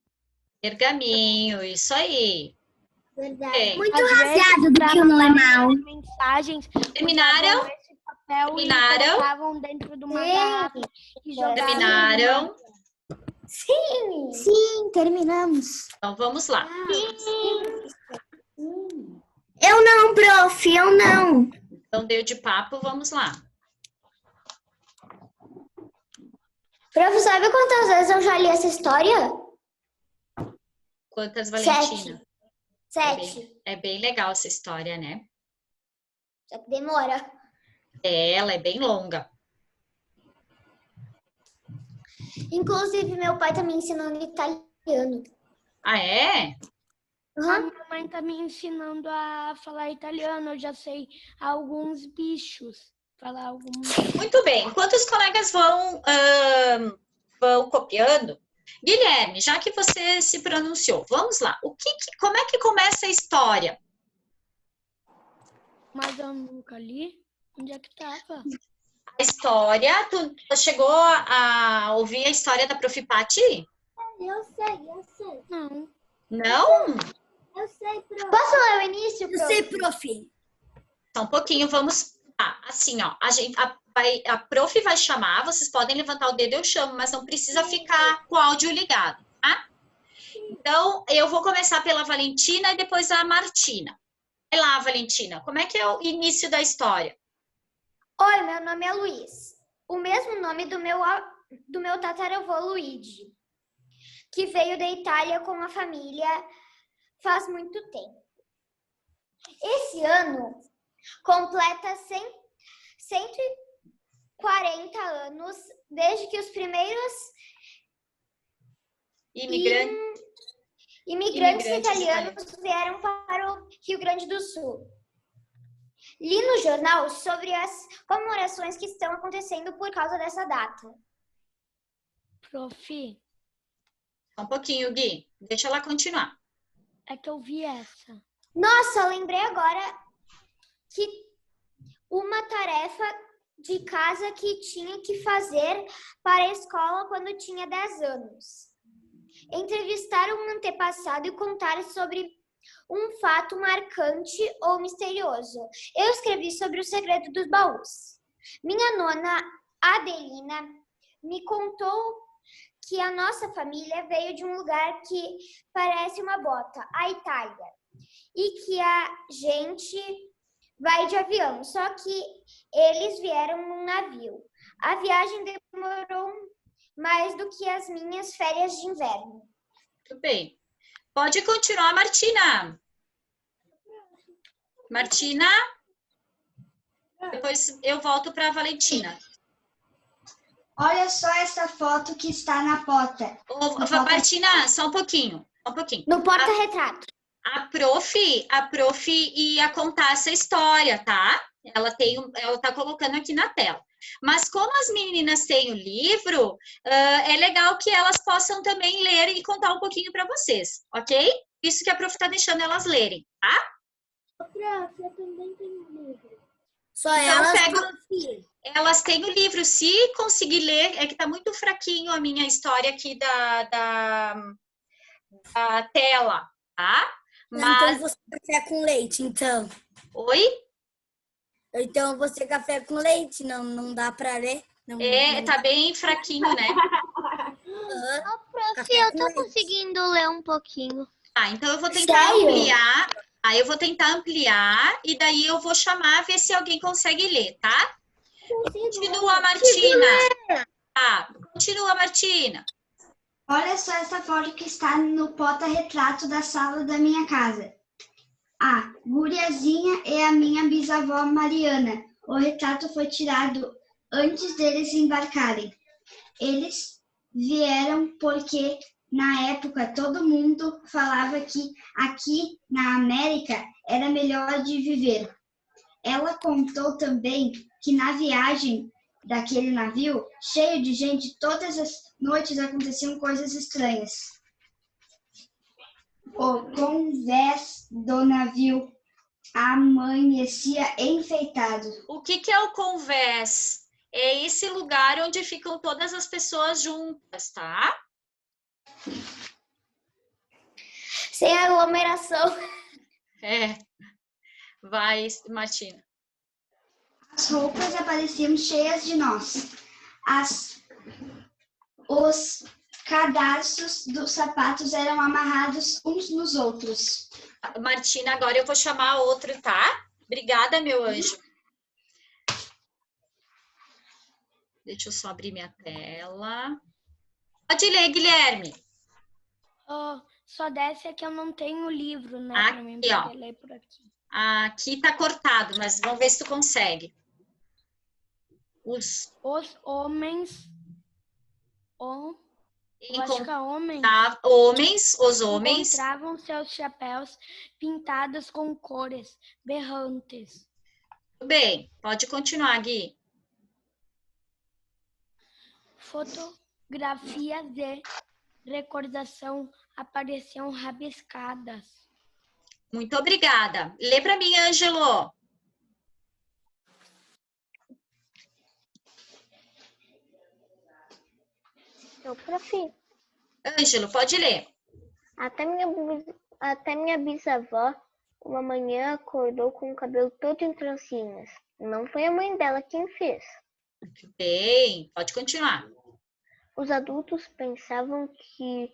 Pergaminho, isso aí. Verdade. Bem, Muito Às vezes, rasgado do pra que o mandar normal. mensagens, terminaram? usavam esse papel Terminaram? e colocavam dentro de uma Sim. garrafa e jogavam. Terminaram? Sim, terminamos. Então, vamos lá. Eu não, prof, eu não. Então, deu de papo, vamos lá. Prof, sabe quantas vezes eu já li essa história? Quantas, Valentina? 7. É bem legal essa história, né? Só que demora. Ela é bem longa. Inclusive, meu pai tá me ensinando italiano. Ah, é? A minha mãe tá me ensinando a falar italiano. Eu já sei alguns bichos. Falar alguns. Muito bem. Enquanto os colegas vão copiando, Guilherme, já que você se pronunciou, vamos lá. Como é que começa a história? Mas eu nunca li. Onde é que tava? A história, tu chegou a ouvir a história da Prof. Pati? Eu sei. Não. Não? Eu sei, prof. Posso ler o início, prof? Eu sei, prof. Só um pouquinho, vamos... assim, ó, a prof vai chamar, vocês podem levantar o dedo, eu chamo, mas não precisa ficar com o áudio ligado, tá? Então, eu vou começar pela Valentina e depois a Martina. Vai lá, Valentina, como é que é o início da história? Oi, meu nome é Luiz. O mesmo nome do meu tataravô Luigi, que veio da Itália com a família faz muito tempo. Esse ano completa 140 anos desde que os primeiros imigrantes italianos vieram para o Rio Grande do Sul. Li no jornal sobre as comemorações que estão acontecendo por causa dessa data. Prof, Só um pouquinho, Gui, deixa ela continuar. é que eu vi essa. Nossa, lembrei agora que uma tarefa de casa que tinha que fazer para a escola quando tinha 10 anos. Entrevistar um antepassado e contar sobre um fato marcante ou misterioso. Eu escrevi sobre o segredo dos baús. Minha nona Adelina me contou que a nossa família veio de um lugar que parece uma bota, a Itália, e que a gente vai de avião, só que eles vieram num navio. A viagem demorou mais do que as minhas férias de inverno. Muito bem. Pode continuar, Martina. Martina? Depois eu volto para a Valentina. Olha só essa foto que está na porta. Martina, só um pouquinho. No porta-retrato. A prof ia contar essa história, tá? Ela tá colocando aqui na tela. Mas como as meninas têm o livro, é legal que elas possam também ler e contar um pouquinho para vocês, ok? Isso que a prof tá deixando elas lerem, tá? Prof, eu também tenho um livro. Só Então, elas, elas têm o livro. Se conseguir ler, é que tá muito fraquinho a minha história aqui da tela, tá? Mas... Então você café com leite, então. Oi? Então você café com leite, não dá pra ler? Não tá bem fraquinho, né? Prof, eu tô conseguindo ler um pouquinho. Então eu vou tentar ampliar. Eu vou tentar ampliar e daí eu vou chamar, ver se alguém consegue ler, tá? Continua, Martina. Continua, Martina. Olha só essa foto que está no porta-retrato da sala da minha casa. A guriazinha é a minha bisavó Mariana. O retrato foi tirado antes deles embarcarem. Eles vieram porque, na época, todo mundo falava que aqui na América era melhor de viver. Ela contou também que na viagem daquele navio, cheio de gente, todas as noites aconteciam coisas estranhas. O convés do navio amanhecia enfeitado. O que é o convés? É esse lugar onde ficam todas as pessoas juntas, tá? Sem aglomeração. Vai, Martina. As roupas apareciam cheias de nós. Os cadarços dos sapatos eram amarrados uns nos outros. Martina, agora eu vou chamar outro, tá? Obrigada, meu anjo. Deixa eu só abrir minha tela. Pode ler, Guilherme. Só desce que eu não tenho livro, né? Para mim Aqui, ó. poder ler por aqui. Aqui tá cortado, mas vamos ver se tu consegue. Os homens... Eu acho que é homens. Os homens encontravam seus chapéus pintados com cores berrantes. Tudo bem, pode continuar, Gui. Fotografias de recordação apareciam rabiscadas. Muito obrigada. Lê para mim, Ângelo. Prof. Ângelo, pode ler. Até minha bisavó, uma manhã, acordou com o cabelo todo em trancinhas. Não foi a mãe dela quem fez. Muito bem, pode continuar. Os adultos pensavam que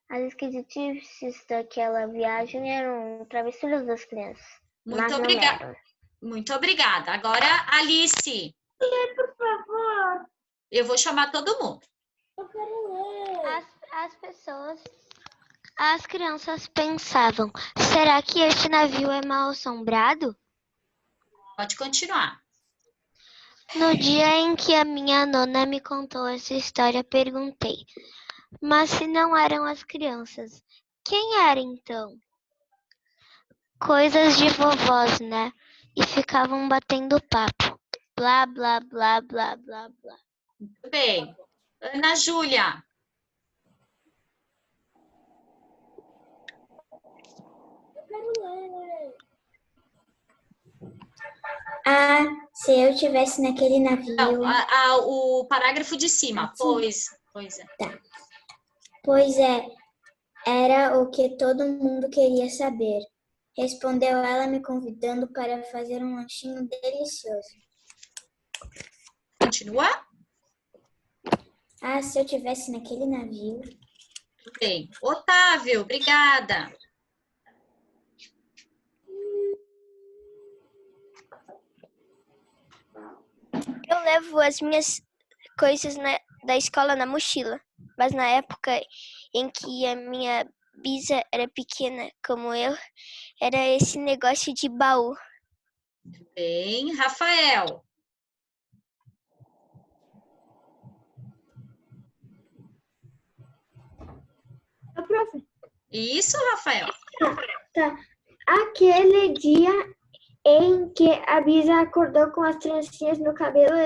as esquisitices daquela viagem eram travessuras das crianças. Muito obrigada. Muito obrigada. Agora, Alice. Lê, por favor. Eu vou chamar todo mundo. Eu quero ler. As crianças pensavam, será que este navio é mal assombrado? Pode continuar. No dia em que a minha nona me contou essa história, perguntei, mas se não eram as crianças, quem era então? Coisas de vovós, né? E ficavam batendo papo. Blá, blá, blá, blá, blá, blá. Muito bem. Ana Júlia. Eu quero ler. Se eu tivesse naquele navio... Não, o parágrafo de cima. Pois é. Tá. Pois é, era o que todo mundo queria saber. Respondeu ela, me convidando para fazer um lanchinho delicioso. Continua? Se eu tivesse naquele navio... Tudo bem. Otávio, obrigada. Eu levo as minhas coisas da escola na mochila, mas na época em que a minha bisa era pequena como eu, era esse negócio de baú. Muito bem. Rafael. Prof. Isso, Rafael. Tá. Aquele dia em que a Bisa acordou com as trancinhas no cabelo,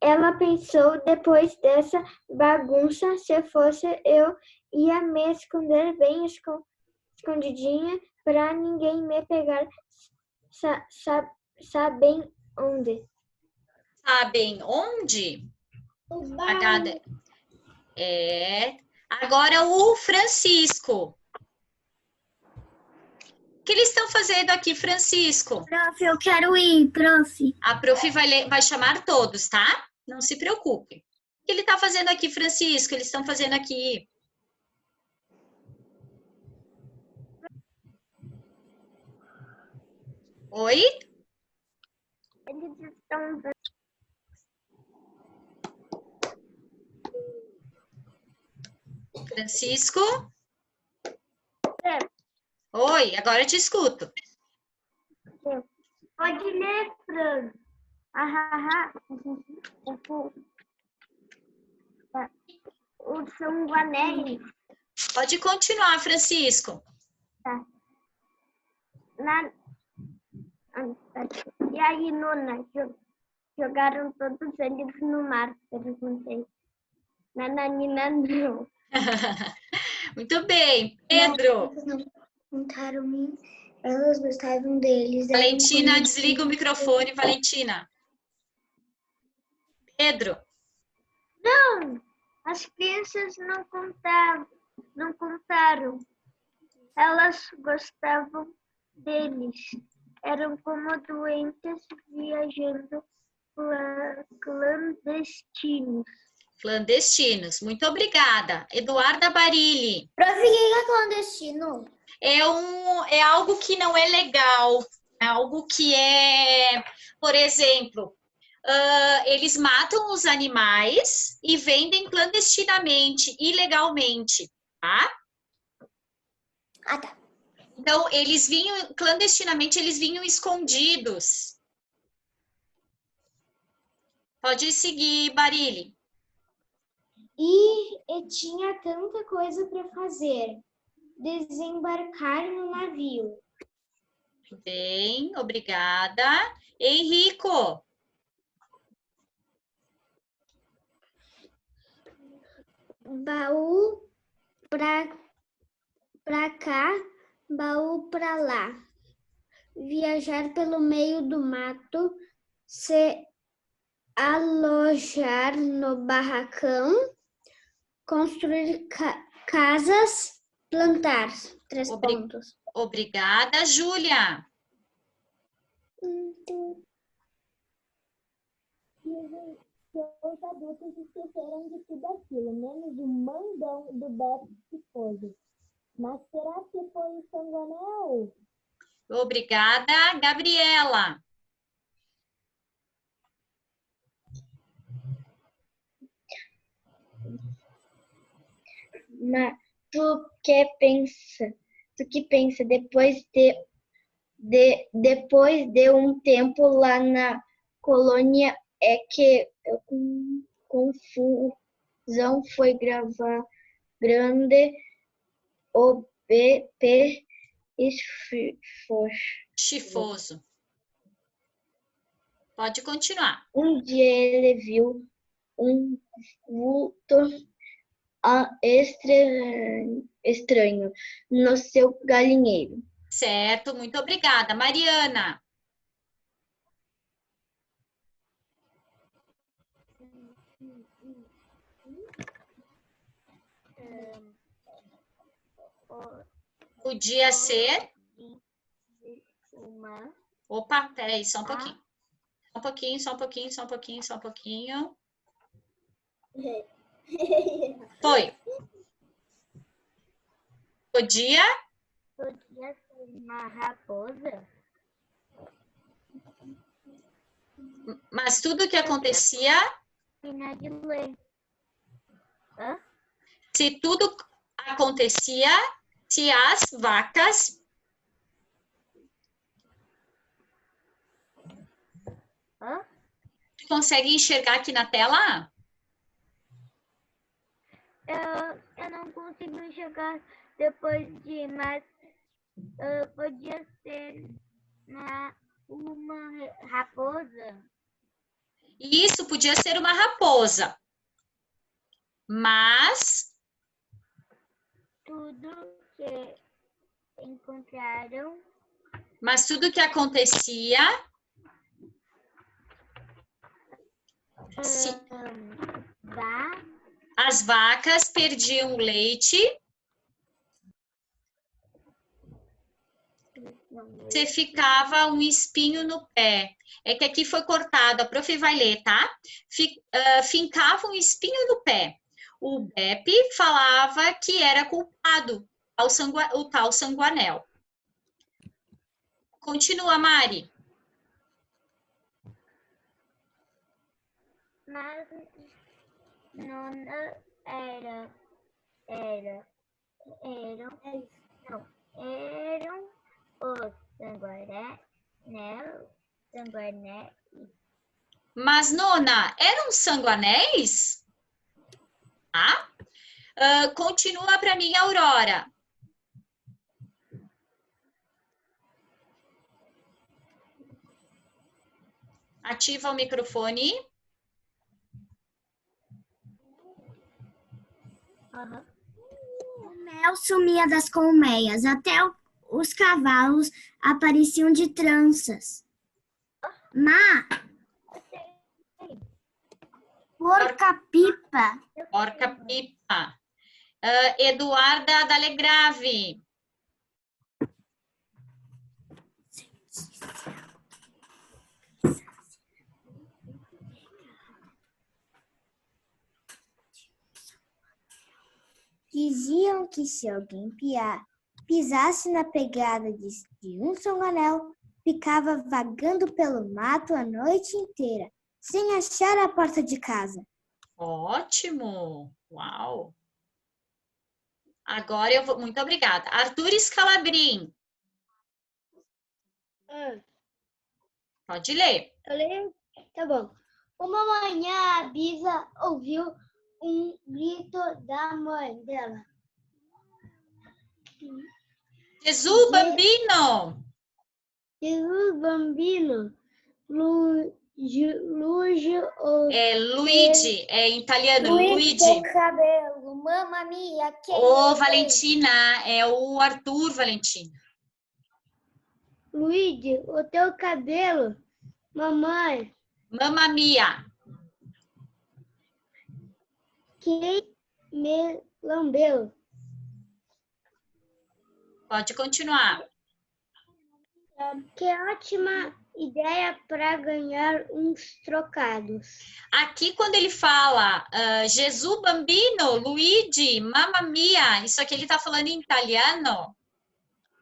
ela pensou, depois dessa bagunça, se fosse eu, ia me esconder bem escondidinha para ninguém me pegar. Sabem onde? Sabem onde? Agora o Francisco. O que eles estão fazendo aqui, Francisco? Prof, eu quero ir, prof. A prof vai chamar todos, tá? Não se preocupe. O que ele está fazendo aqui, Francisco? Eles estão fazendo aqui. Oi? Eles estão... Francisco? Oi, agora eu te escuto. Pode ler, Fran. São anéis. Pode continuar, Francisco. Tá. E aí, nona, jogaram todos eles no mar, perguntei. Nananina, não. Muito bem. Pedro. Contaram-me, elas gostavam deles. Valentina, desliga o microfone, Valentina. Pedro. Não, as crianças não contaram. Elas gostavam deles. Eram como doentes viajando clandestinos. Clandestinos. Muito obrigada. Eduarda Barilli. Prof, o que é clandestino? É algo que não é legal. É algo que é, por exemplo, eles matam os animais e vendem clandestinamente, ilegalmente, tá? Ah, tá. Então, eles vinham, clandestinamente, eles vinham escondidos. Pode seguir, Barili. E tinha tanta coisa para fazer. Desembarcar no navio. Bem, obrigada. Henrico. Baú para cá, baú para lá. Viajar pelo meio do mato, se alojar no barracão, construir casas, plantar. 3 pontos. Obrigada, Júlia. Os adultos esqueceram de tudo aquilo, menos o mandão do Beto esposo. Mas será que foi o Sanguanel? Obrigada, Gabriela. Mas tu que pensa depois de um tempo lá na colônia é que a confusão foi grande, o BP Chifoso. Pode continuar. Um dia ele viu um vulto estranho no seu galinheiro. Certo, muito obrigada. Mariana. Podia ser... Opa, peraí, só um pouquinho. Só um pouquinho. Foi. Podia Podia ser uma raposa? Mas tudo que acontecia... Final de ler. Se tudo acontecia, se as vacas... Tu consegue enxergar aqui na tela? Eu não consigo enxergar depois de, mas podia ser uma raposa. Isso, podia ser uma raposa. Mas... Tudo que encontraram... Mas tudo que acontecia... As vacas perdiam leite. Você ficava um espinho no pé. É que aqui foi cortado, a prof vai ler, tá? Fincava um espinho no pé. O Beppe falava que era culpado, o tal Sanguanel. Continua, Mari. Mas não eram os sanguanéis. Mas, Nona, eram sanguanéis? Tá? Continua para mim, Aurora. Ativa o microfone. O mel sumia das colmeias, até os cavalos apareciam de tranças. Porca-pipa. Porca-pipa. Eduarda Dalegrave. Diziam que se alguém pisasse na pegada de um sanguanel, ficava vagando pelo mato a noite inteira, sem achar a porta de casa. Ótimo! Uau! Agora eu vou... Muito obrigada. Arthur Scalabrin. Pode ler. Eu leio? Tá bom. Uma manhã a Bisa ouviu um grito da mãe dela. Jesus Bambino. Jesus Bambino, Luigi, em italiano, Luigi. Teu cabelo, mamma mia, quem Ô, Valentina, é o Arthur Valentina. Luigi, o teu cabelo, mamãe, Mamma mia. quem me lambeu? Pode continuar. Que ótima ideia para ganhar uns trocados. Aqui, quando ele fala Jesus Bambino, Luigi, Mamma mia, isso aqui ele está falando em italiano?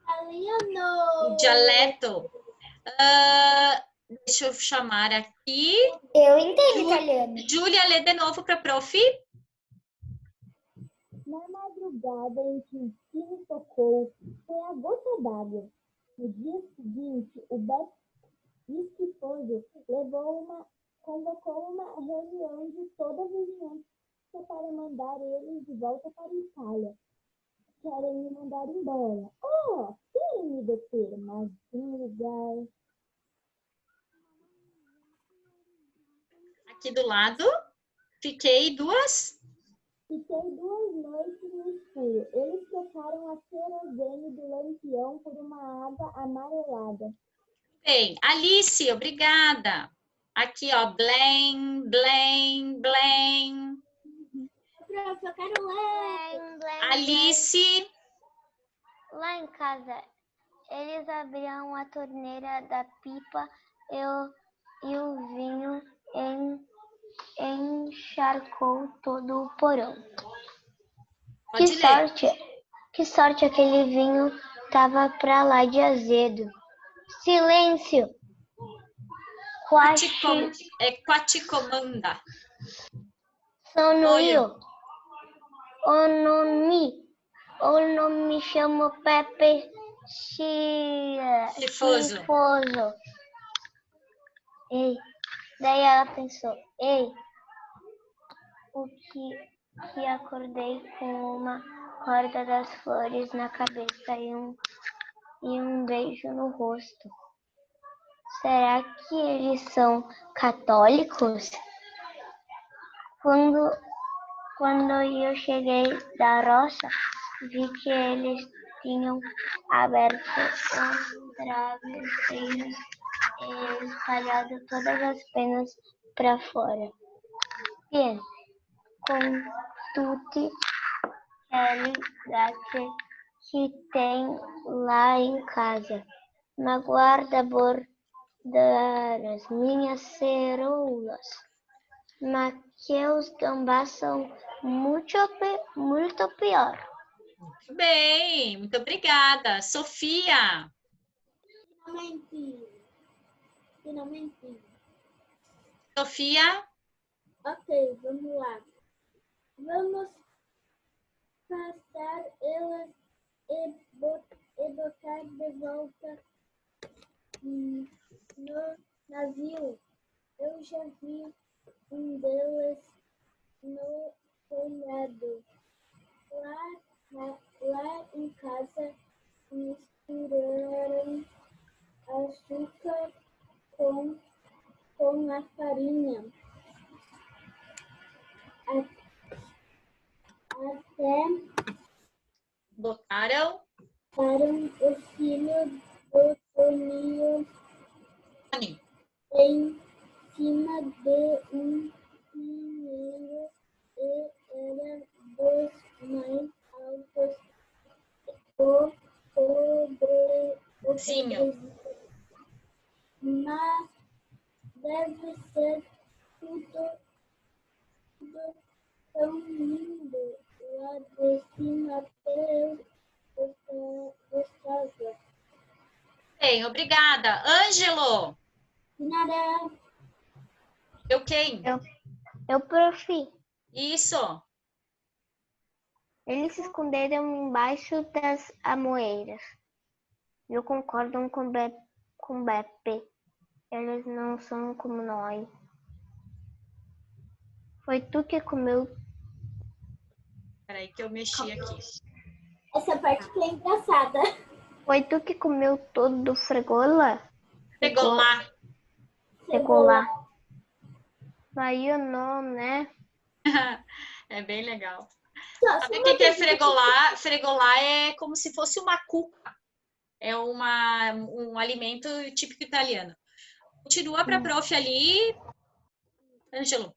Italiano. O dialeto. Deixa eu chamar aqui. Eu entendo italiano. Júlia, lê de novo para a prof. Na madrugada em que o sino tocou, foi a gota d'água. No dia seguinte, o bispo convocou uma reunião de toda a vizinhança para mandar eles de volta para a Itália. Querem me mandar embora. Oh, querem me deter, mas em lugar... Aqui do lado, fiquei 2 noites no escuro. Eles trocaram a querosene do lampião por uma água amarelada. Bem, Alice, obrigada. Aqui, ó, blém, blém, blém. Prof, eu quero ler. Alice. Lá em casa, eles abriam a torneira da pipa e o vinho encharcou todo o porão. Que sorte aquele vinho tava pra lá de azedo. Silêncio! Quaticomanda. Sonuio. Eu não me chamo Pepe Chifoso. Ei, daí ela pensou, o que acordei com uma corda das flores na cabeça e um beijo no rosto. Será que eles são católicos? Quando eu cheguei da roça, vi que eles tinham aberto os travesseiros e espalhado todas as penas para fora. Bem, com tutti realidade que tem lá em casa, na guarda borda das minhas ceroulas, mas que os gambás são muito pior. Muito bem, muito obrigada. Sofia. Finalmente. Sofia. Ok, vamos lá. Vamos passar elas e botar de volta no navio. Eu já vi um deles no telhado. Lá em casa misturaram açúcar com a farinha. Até botaram o filho do Toninho em cima de um pinheiro e era dos mais altos pobrezinho. Mas deve ser tudo tão lindo lá de cima até eu gostava. Bem, obrigada. Ângelo. De nada. Eu quem? Eu, prof. Isso. Eles se esconderam embaixo das amoreiras. Eu concordo com Beppe. Eles não são como nós. Foi tu que comeu. Peraí que eu mexi aqui. Essa parte que é engraçada. Foi tu que comeu todo do fregola? Fregolar. Daí o nome, né? É bem legal. Só Sabe o que é fregolar? Fregolar é como se fosse uma cuca. É um alimento típico italiano. Continua para a prof ali. Ângelo.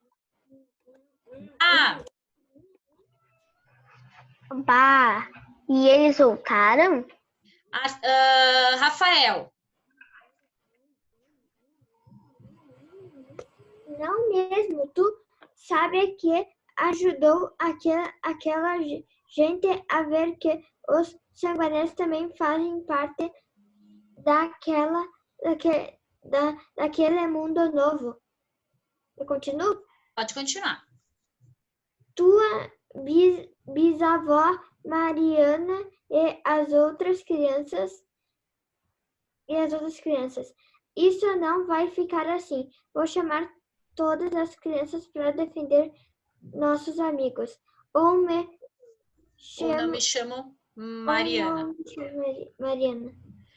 Bah. E eles voltaram? Rafael. Não mesmo, tu sabe que ajudou aquela gente a ver que os sanguanéis também fazem parte daquele mundo novo. Eu continuo? Pode continuar. Tua bisavó Mariana e as outras crianças. Isso não vai ficar assim. Vou chamar todas as crianças para defender nossos amigos. Ou não me chamo Mariana. Mariana.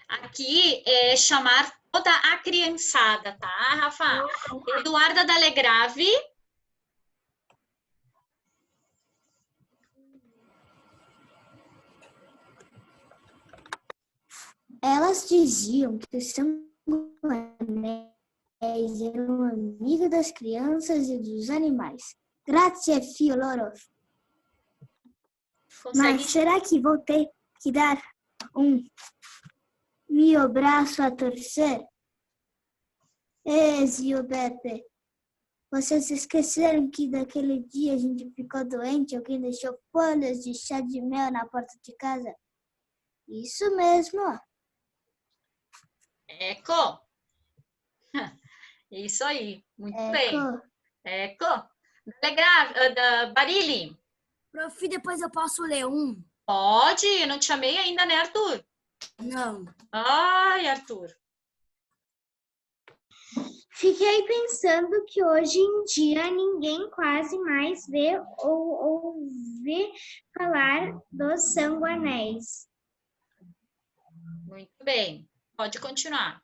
Aqui é chamar toda a criançada, tá, Rafa? Eduarda Dalegrave. Elas diziam que os sanguanéis eram amigos das crianças e dos animais. Grazie, fio loro. Mas será que vou ter que dar meu braço a torcer? Zio Beppe, vocês esqueceram que daquele dia a gente ficou doente? Alguém deixou folhas de chá de mel na porta de casa? Isso mesmo. Eco. Isso aí. Muito bem. Eco. Barili. Prof, depois eu posso ler um? Pode, eu não te chamei ainda, né, Arthur? Não. Ai, Arthur. Fiquei pensando que hoje em dia ninguém quase mais vê ou ouve falar dos sanguanéis. Muito bem. Pode continuar.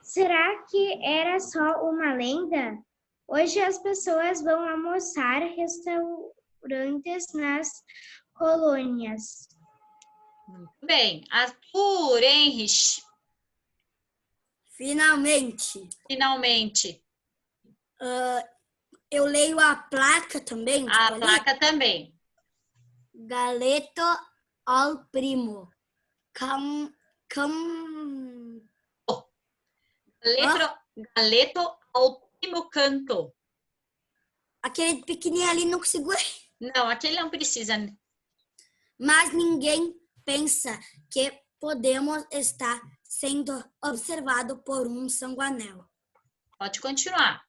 Será que era só uma lenda? Hoje as pessoas vão almoçar em restaurantes nas colônias. Muito bem. Arthur, Henrich. Finalmente. Eu leio a placa também. A placa também. Galeto al primo. Galeto ao primo canto. Aquele pequenininho ali não consigo ler. Não, aquele não precisa. Mas ninguém pensa que podemos estar sendo observado por um sanguanel. Pode continuar.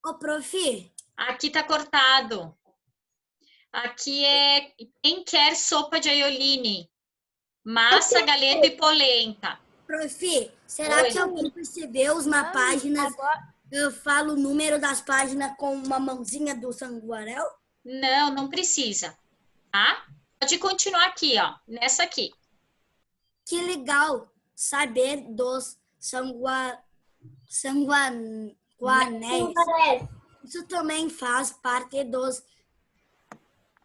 Ô, prof. Aqui tá cortado. Aqui é quem quer sopa de aioline. Massa, galeto e polenta. Prof, será que alguém percebeu uma página? Eu falo o número das páginas com uma mãozinha do sanguanel? Não, não precisa. Tá? Pode continuar aqui, ó. Nessa aqui. Que legal saber dos sanguanéis. Isso também faz parte dos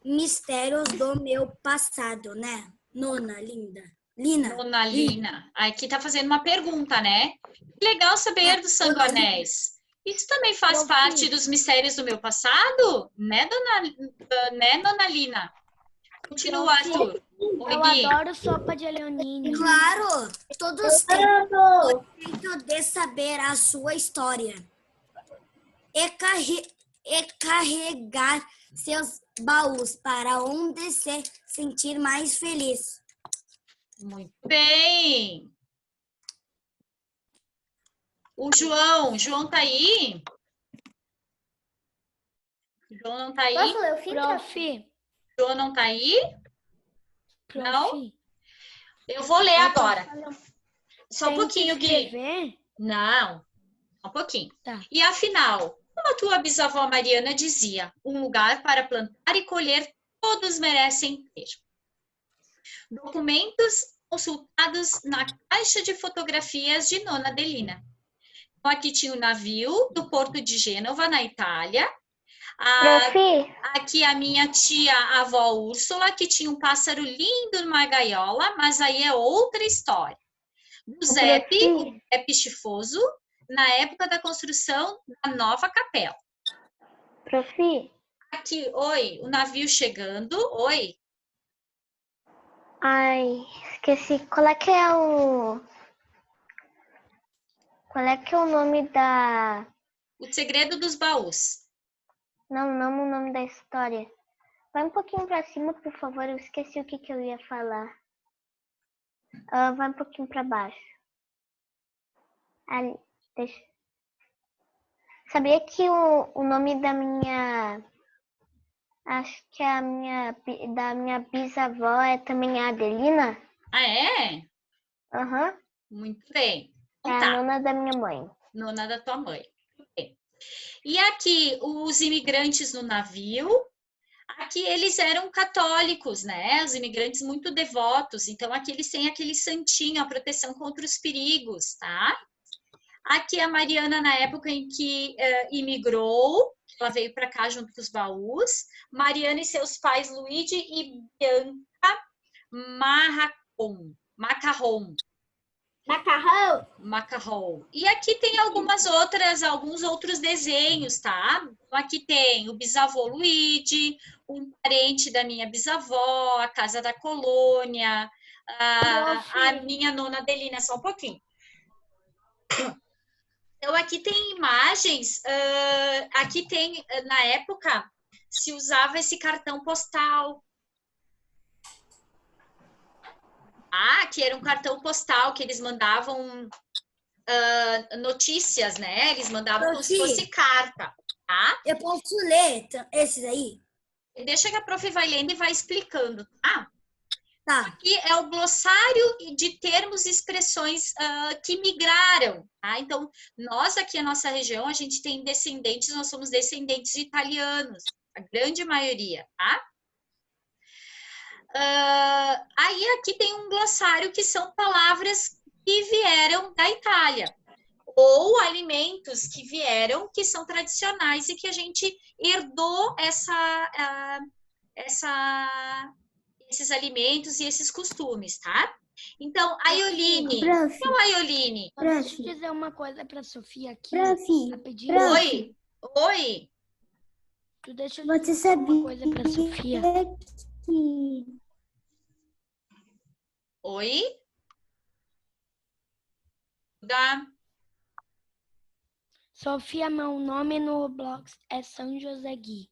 mistérios do meu passado, né? Nona Lina. Aqui tá fazendo uma pergunta, né? Que legal saber dos sanguanéis. Isso também faz parte dos mistérios do meu passado? Né, dona Lina? Continua, Arthur. Eu adoro sopa de leonine. Claro, todos têm o direito de saber a sua história e carregar seus baús para onde se sentir mais feliz. Muito bem. O João tá aí? O João não tá aí? Posso ler o fim? Prof. João não tá aí? Prof. Não? Eu vou ler agora. Só um pouquinho, Gui. Escrever? Não, só um pouquinho. Tá. E afinal, como a tua bisavó Mariana dizia, um lugar para plantar e colher todos merecem ter. Documentos consultados na caixa de fotografias de Nona Adelina. Então, aqui tinha o navio do Porto de Gênova, na Itália. Aqui a minha tia, a avó Úrsula, que tinha um pássaro lindo numa gaiola, mas aí é outra história. Giuseppe, o Giuseppe Chifoso, na época da construção da nova capela. Prof. Aqui, oi, o navio chegando, oi. Ai, esqueci. Qual é que é o nome da... O Segredo dos Baús. Não o nome da história. Vai um pouquinho pra cima, por favor. Eu esqueci o que eu ia falar. Vai um pouquinho pra baixo. Ali, deixa. Sabia que o nome da minha... Acho que da minha bisavó é também a Adelina? Ah, é? Aham. Muito bem. Então, É a nona da minha mãe. Nona da tua mãe. Muito bem. E aqui, os imigrantes no navio, aqui eles eram católicos, né? Os imigrantes muito devotos. Então, aqui eles têm aquele santinho, a proteção contra os perigos, tá? Aqui a Mariana, na época em que imigrou, ela veio para cá junto com os baús. Mariana e seus pais, Luigi e Bianca Macarrão. E aqui tem alguns outros desenhos, tá? Então, aqui tem o bisavô Luigi, um parente da minha bisavó, a casa da colônia, a minha nona Adelina, só um pouquinho. Então, aqui tem imagens, aqui tem, na época, se usava esse cartão postal. Que era um cartão postal que eles mandavam notícias, né? Eles mandavam como se fosse carta, tá? Eu posso ler esses aí? Deixa que a prof vai lendo e vai explicando, tá? Tá. Aqui é o glossário de termos e expressões que migraram, tá? Então, nós aqui, a nossa região, a gente tem descendentes, nós somos descendentes de italianos, a grande maioria, tá? Aí aqui tem um glossário que são palavras que vieram da Itália, ou alimentos que vieram, que são tradicionais e que a gente herdou esses alimentos e esses costumes, tá? Então, a Ioline. Então, a Ioline. Deixa eu dizer uma coisa para a Sofia aqui. Rapidinho. Oi. Tu deixa eu dizer uma coisa para a Sofia. Oi? Duda? Sofia, meu nome no Roblox é São José Gui.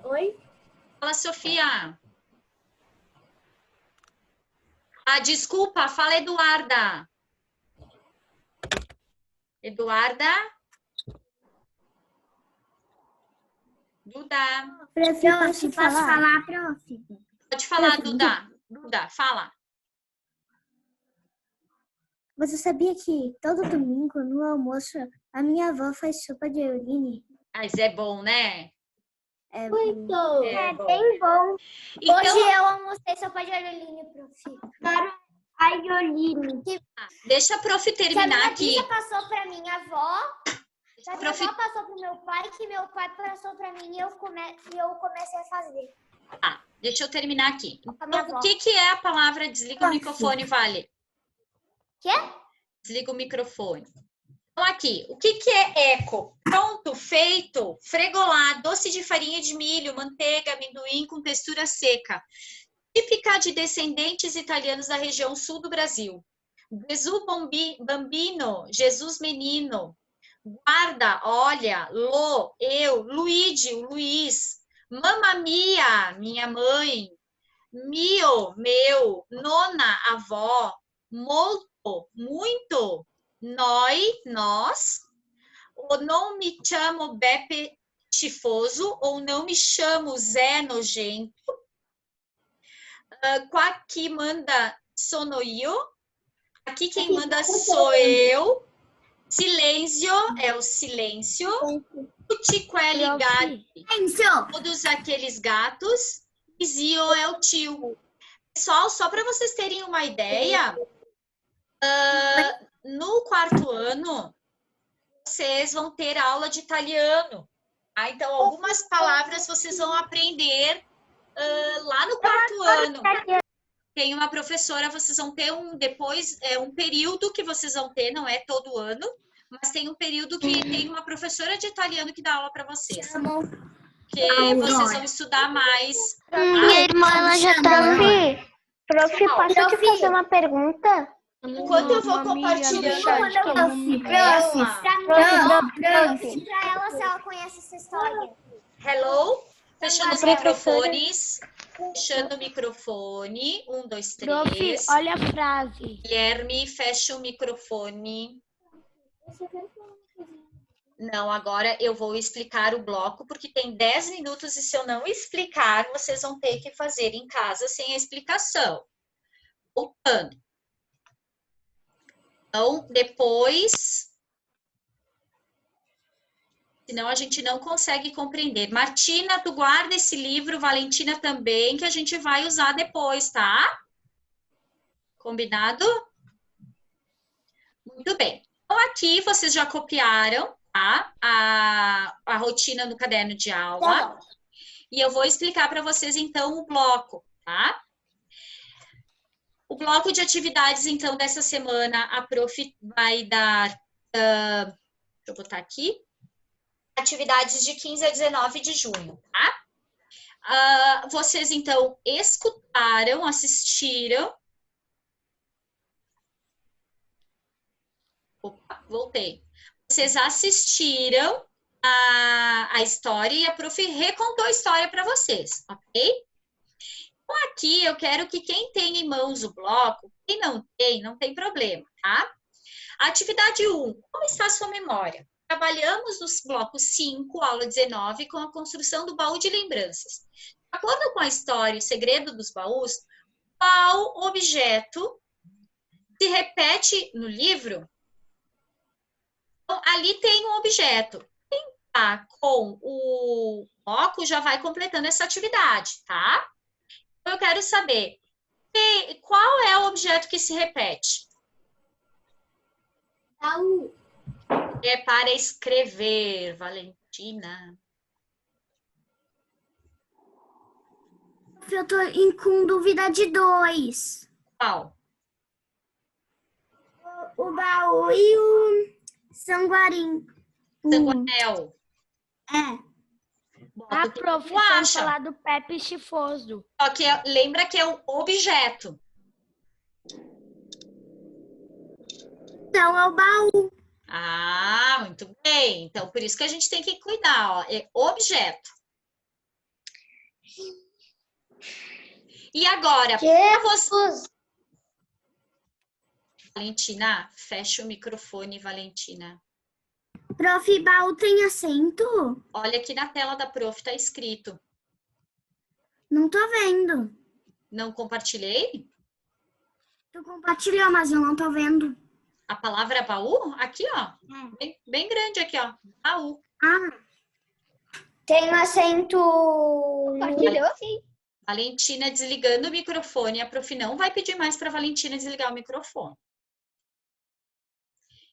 Oi? Fala, Sofia. Desculpa, fala, Eduarda. Eduarda? Duda. Prof, posso falar, prof? Pode falar, Duda. Duda, fala. Você sabia que todo domingo, no almoço, a minha avó faz sopa de Ioline? Mas é bom, né? É Muito! É bem bom. Então, Hoje eu almocei sopa de Ioline, prof. Para a Ioline. deixa a prof terminar aqui. Que a minha passou para minha avó, que a minha Prof... avó passou para o meu pai, que meu pai passou para mim e eu comecei a fazer. Deixa eu terminar aqui. A minha Então, avó. o que é a palavra desliga o microfone, Vale? Quê? Desliga o microfone. Então, aqui, o que é eco? Pronto, feito, fregolá, doce de farinha de milho, manteiga, amendoim com textura seca. Típica de descendentes italianos da região sul do Brasil. Gesù bambino, Jesus menino. Guarda, olha, Lô, eu, Luigi, o Luiz. Mamma mia, minha mãe. mio, meu, nona, avó, molto, muito, noi, nós, ou não me chamo Beppe Chifoso, ou não me chamo Zé Nojento, qua que manda sono io, aqui quem manda sou eu, silêncio é o silêncio, tutti quelli gatti, todos aqueles gatos, e zio é o tio. Pessoal, só para vocês terem uma ideia, no quarto ano, vocês vão ter aula de italiano. Tá? Então, algumas palavras vocês vão aprender lá no quarto ano. Tem uma professora, vocês vão ter um período que vocês vão ter, não é todo ano, mas tem um período que tem uma professora de italiano que dá aula para vocês. Porque vocês vão estudar mais. Minha irmã, ela já tá aqui. Prof, posso te fazer uma pergunta? Enquanto eu vou compartilhando Pra ela se ela conhece essa história. Hello? Fechando os microfones. Fechando o microfone. 1, 2, 3. Prof, olha a frase. Guilherme, fecha o microfone. Não, agora eu vou explicar o bloco, porque tem 10 minutos e se eu não explicar, vocês vão ter que fazer em casa sem a explicação. Voltando. Então, depois... Senão a gente não consegue compreender. Martina, tu guarda esse livro, Valentina também, que a gente vai usar depois, tá? Combinado? Muito bem. Então, aqui vocês já copiaram, tá? A rotina no caderno de aula. Tá. E eu vou explicar para vocês, então, o bloco, tá? O bloco de atividades, então, dessa semana, a prof vai dar... deixa eu botar aqui. Atividades de 15 a 19 de junho, tá? Vocês, então, escutaram, assistiram. Opa, voltei. Vocês assistiram a história e a prof recontou a história para vocês, ok? Então, aqui eu quero que quem tem em mãos o bloco, quem não tem problema, tá? Atividade 1, como está a sua memória? Trabalhamos nos blocos 5, aula 19, com a construção do baú de lembranças. De acordo com a história, o segredo dos baús, qual objeto se repete no livro? Então, ali tem um objeto. Quem está com o bloco já vai completando essa atividade, tá? Então, eu quero saber qual é o objeto que se repete? Baú. É para escrever, Valentina. Eu tô com dúvida de 2. Qual? O baú e o sanguarim. Sanguanel. A prof vai falar do Pepe Chifoso. Só que lembra que é um objeto. Então é o baú. Ah, muito bem. Então, por isso que a gente tem que cuidar, ó. É objeto. E agora, para você... Valentina, fecha o microfone, Valentina. Prof, baú tem acento? Olha aqui na tela da prof, tá escrito. Não tô vendo. Não compartilhei? Tu compartilhou, mas eu não tô vendo. A palavra baú? Aqui, ó. Bem grande aqui, ó. Baú. Tem acento... Compartilhou, sim. Valentina desligando o microfone. A prof não vai pedir mais para Valentina desligar o microfone.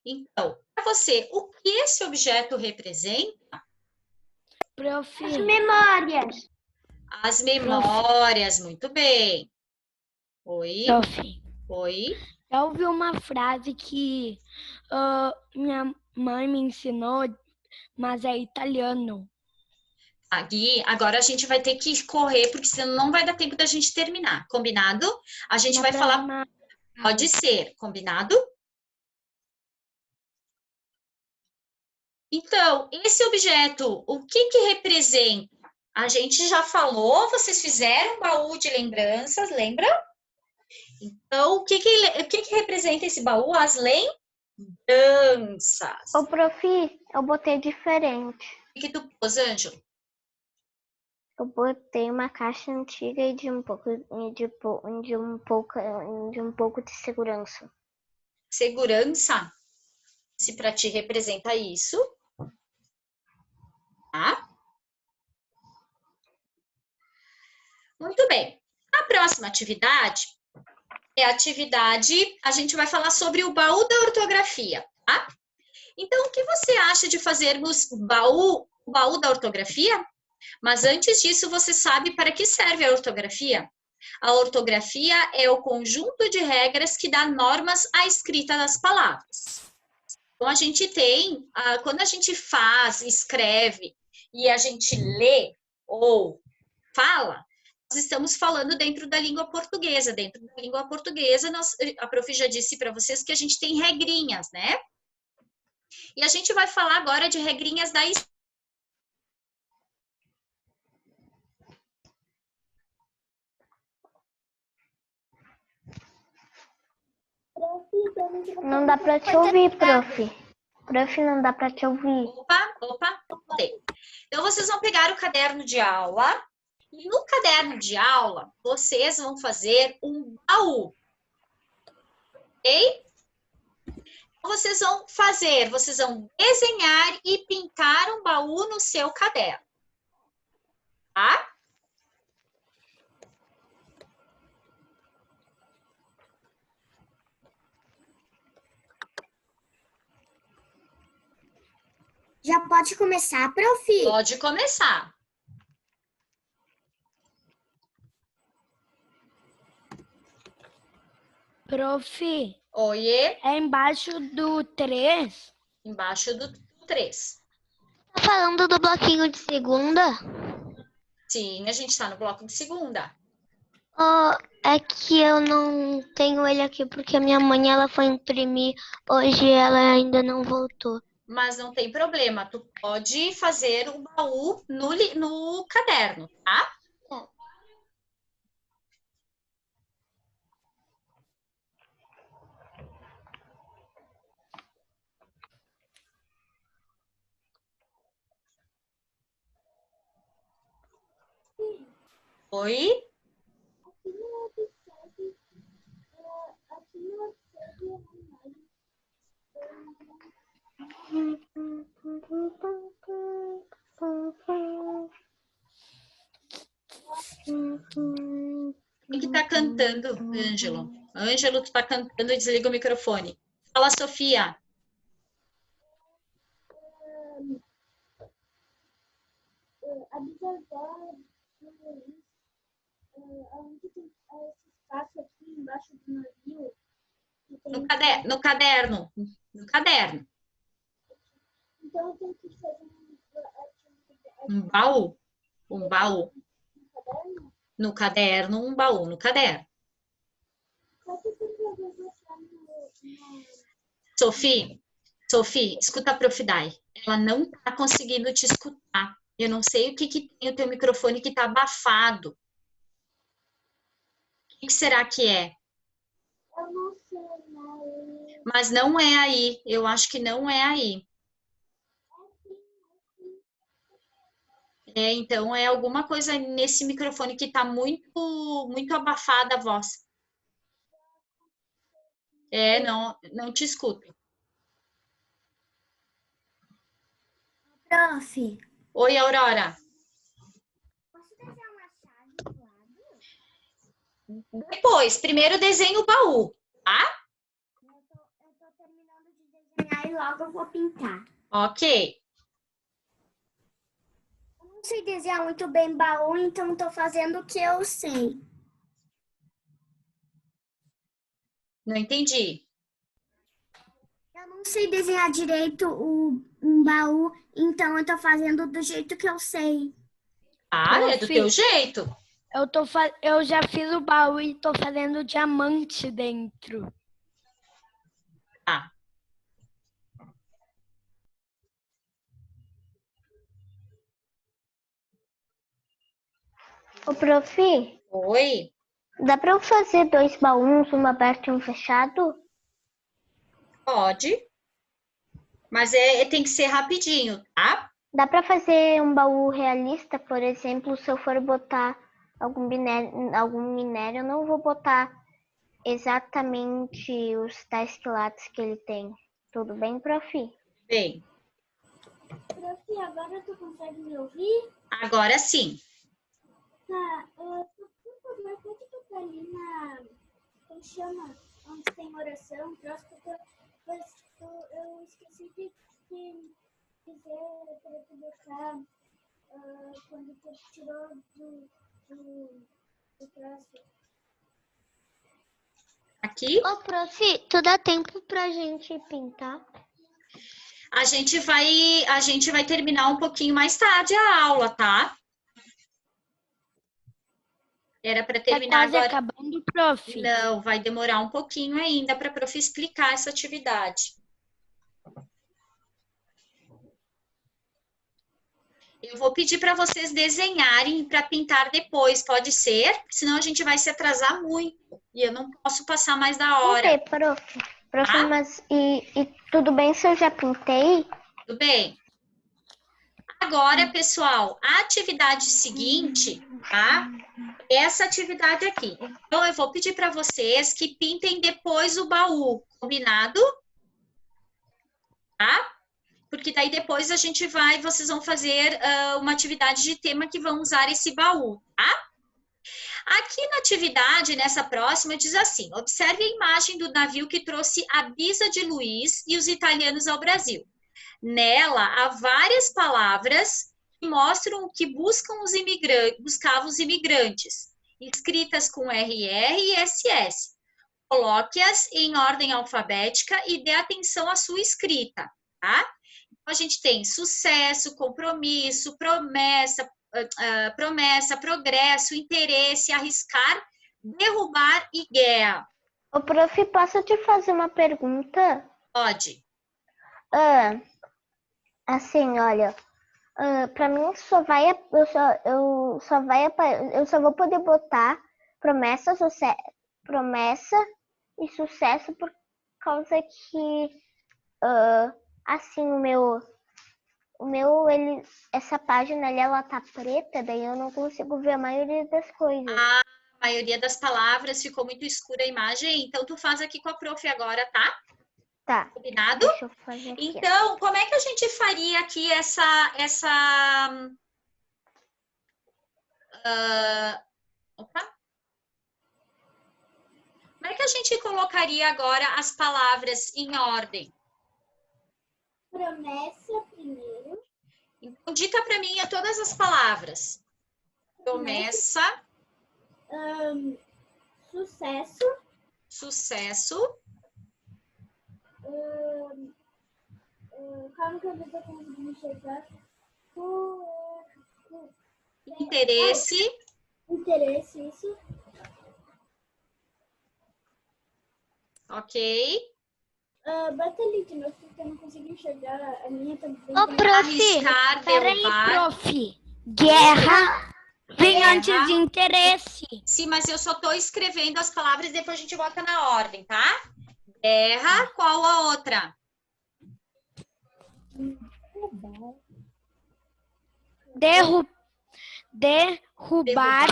Então, para você, o que esse objeto representa? Prof. As memórias. As memórias, muito bem. Oi? Prof. Oi? Eu ouvi uma frase que minha mãe me ensinou, mas é italiano. Gui, agora a gente vai ter que correr, porque senão não vai dar tempo da gente terminar. Combinado? A gente vai falar... Pode ser. Combinado? Então, esse objeto, o que representa? A gente já falou, vocês fizeram um baú de lembranças, lembra? Então, o que que representa esse baú? As lembranças. Ô, prof, eu botei diferente. O que tu pôs, Ângelo? Eu botei uma caixa antiga e de um pouco de segurança. Segurança, se para ti representa isso, tá? Muito bem. A próxima atividade é a atividade, a gente vai falar sobre o baú da ortografia, tá? Então, o que você acha de fazermos o baú da ortografia? Mas antes disso, você sabe para que serve a ortografia? A ortografia é o conjunto de regras que dá normas à escrita das palavras. Então, a gente tem, quando a gente faz, escreve e a gente lê ou fala, nós estamos falando dentro da língua portuguesa. Dentro da língua portuguesa, a prof já disse para vocês que a gente tem regrinhas, né? E a gente vai falar agora de regrinhas da Não dá pra te ouvir, prof. Prof, não dá pra te ouvir. Opa. Então, vocês vão pegar o caderno de aula. E no caderno de aula, vocês vão fazer um baú. Ok? Então, vocês vão desenhar e pintar um baú no seu caderno. Tá? Já pode começar, prof? Pode começar. Prof, Oiê, é embaixo do 3? embaixo do 3. Tá falando do bloquinho de segunda? Sim, a gente está no bloco de segunda. É que eu não tenho ele aqui porque a minha mãe ela foi imprimir hoje e ela ainda não voltou. Mas não tem problema, tu pode fazer o baú no caderno, tá? Tá. Oi? Quem que tá cantando, Ângelo? Ângelo, tu tá cantando, desliga o microfone. Fala, Sofia. A bisavó do Luiz, onde tem esse espaço aqui embaixo do navio. No caderno. No caderno. Então eu tenho que fazer Um baú. Um baú. caderno? No caderno, um baú no caderno. Só que tem que deixar no... Sophie, escuta a Prof. Dai. Ela não tá conseguindo te escutar. Eu não sei o que tem o teu microfone que tá abafado. O que será que é? Eu não sei, né? Mas não é aí. Eu acho que não é aí. Então é alguma coisa nesse microfone que tá muito abafada a voz. Não te escuto. Prof, Oi, Aurora. posso desenhar uma chave do lado? Depois, primeiro desenho o baú, tá? Eu tô terminando de desenhar e logo eu vou pintar. Ok. Eu não sei desenhar muito bem baú, então tô fazendo o que eu sei. Não entendi. Eu não sei desenhar direito um baú, então eu tô fazendo do jeito que eu sei. Ah, é do teu jeito. Eu já fiz o baú e tô fazendo diamante dentro. Tá. Ô, prof, Oi. dá pra eu fazer 2 baús, um aberto e um fechado? Pode. Mas tem que ser rapidinho, tá? Dá pra fazer um baú realista, por exemplo, se eu for botar algum minério, eu não vou botar exatamente os 10 quilates que ele tem. Tudo bem, prof? Bem, Prof, agora tu consegue me ouvir? agora sim. Tá, por favor, pode tocar ali como chama? Onde tem oração, troço, porque eu esqueci de dizer para tu botar quando tu tirou do troço. Aqui, Ô, prof, tu dá tempo pra gente pintar? a gente vai terminar um pouquinho mais tarde a aula, tá? Era para Tá terminar quase agora. acabando, prof. Não, vai demorar um pouquinho ainda para a prof explicar essa atividade. Eu vou pedir para vocês desenharem para pintar depois, pode ser? Senão a gente vai se atrasar muito e eu não posso passar mais da hora. Ok, prof. Prof, Tá? mas e tudo bem se eu já pintei? Tudo bem? Agora, pessoal, a atividade seguinte, tá? Essa atividade aqui. Então, eu vou pedir para vocês que pintem depois o baú, combinado? Tá? Porque daí depois vocês vão fazer uma atividade de tema que vão usar esse baú, tá? Aqui na atividade, nessa próxima, diz assim: observe a imagem do navio que trouxe a Bisa de Luiz e os italianos ao Brasil. Nela, há várias palavras que mostram o que buscavam os imigrantes, escritas com RR e SS. Coloque-as em ordem alfabética e dê atenção à sua escrita, tá? Então, a gente tem sucesso, compromisso, promessa, progresso, interesse, arriscar, derrubar e guerra. Ô, prof, posso te fazer uma pergunta? Pode. Assim, olha, para mim eu só vou poder botar promessa e sucesso por causa que assim essa página ali ela tá preta, daí eu não consigo ver a maioria das coisas. A maioria das palavras ficou muito escura a imagem, então tu faz aqui com a prof agora, tá? Tá. Combinado? Deixa eu fazer aqui. Então, como é que a gente faria aqui opa. Como é que a gente colocaria agora as palavras em ordem? Promessa primeiro. Então, dita para mim todas as palavras. Promessa. Sucesso. Sucesso. Calma que eu não tô conseguindo enxergar. Interesse. Interesse, isso. Ok. Bota ali de novo, porque eu não consigo enxergar. A minha tá bem... Ô, prof, Arriscar, Peraí, derrubar. prof. Guerra vem Guerra. antes de interesse. Sim, mas eu só tô escrevendo as palavras e depois a gente bota na ordem, tá? Guerra, qual a outra? Derrubar. Derrubar.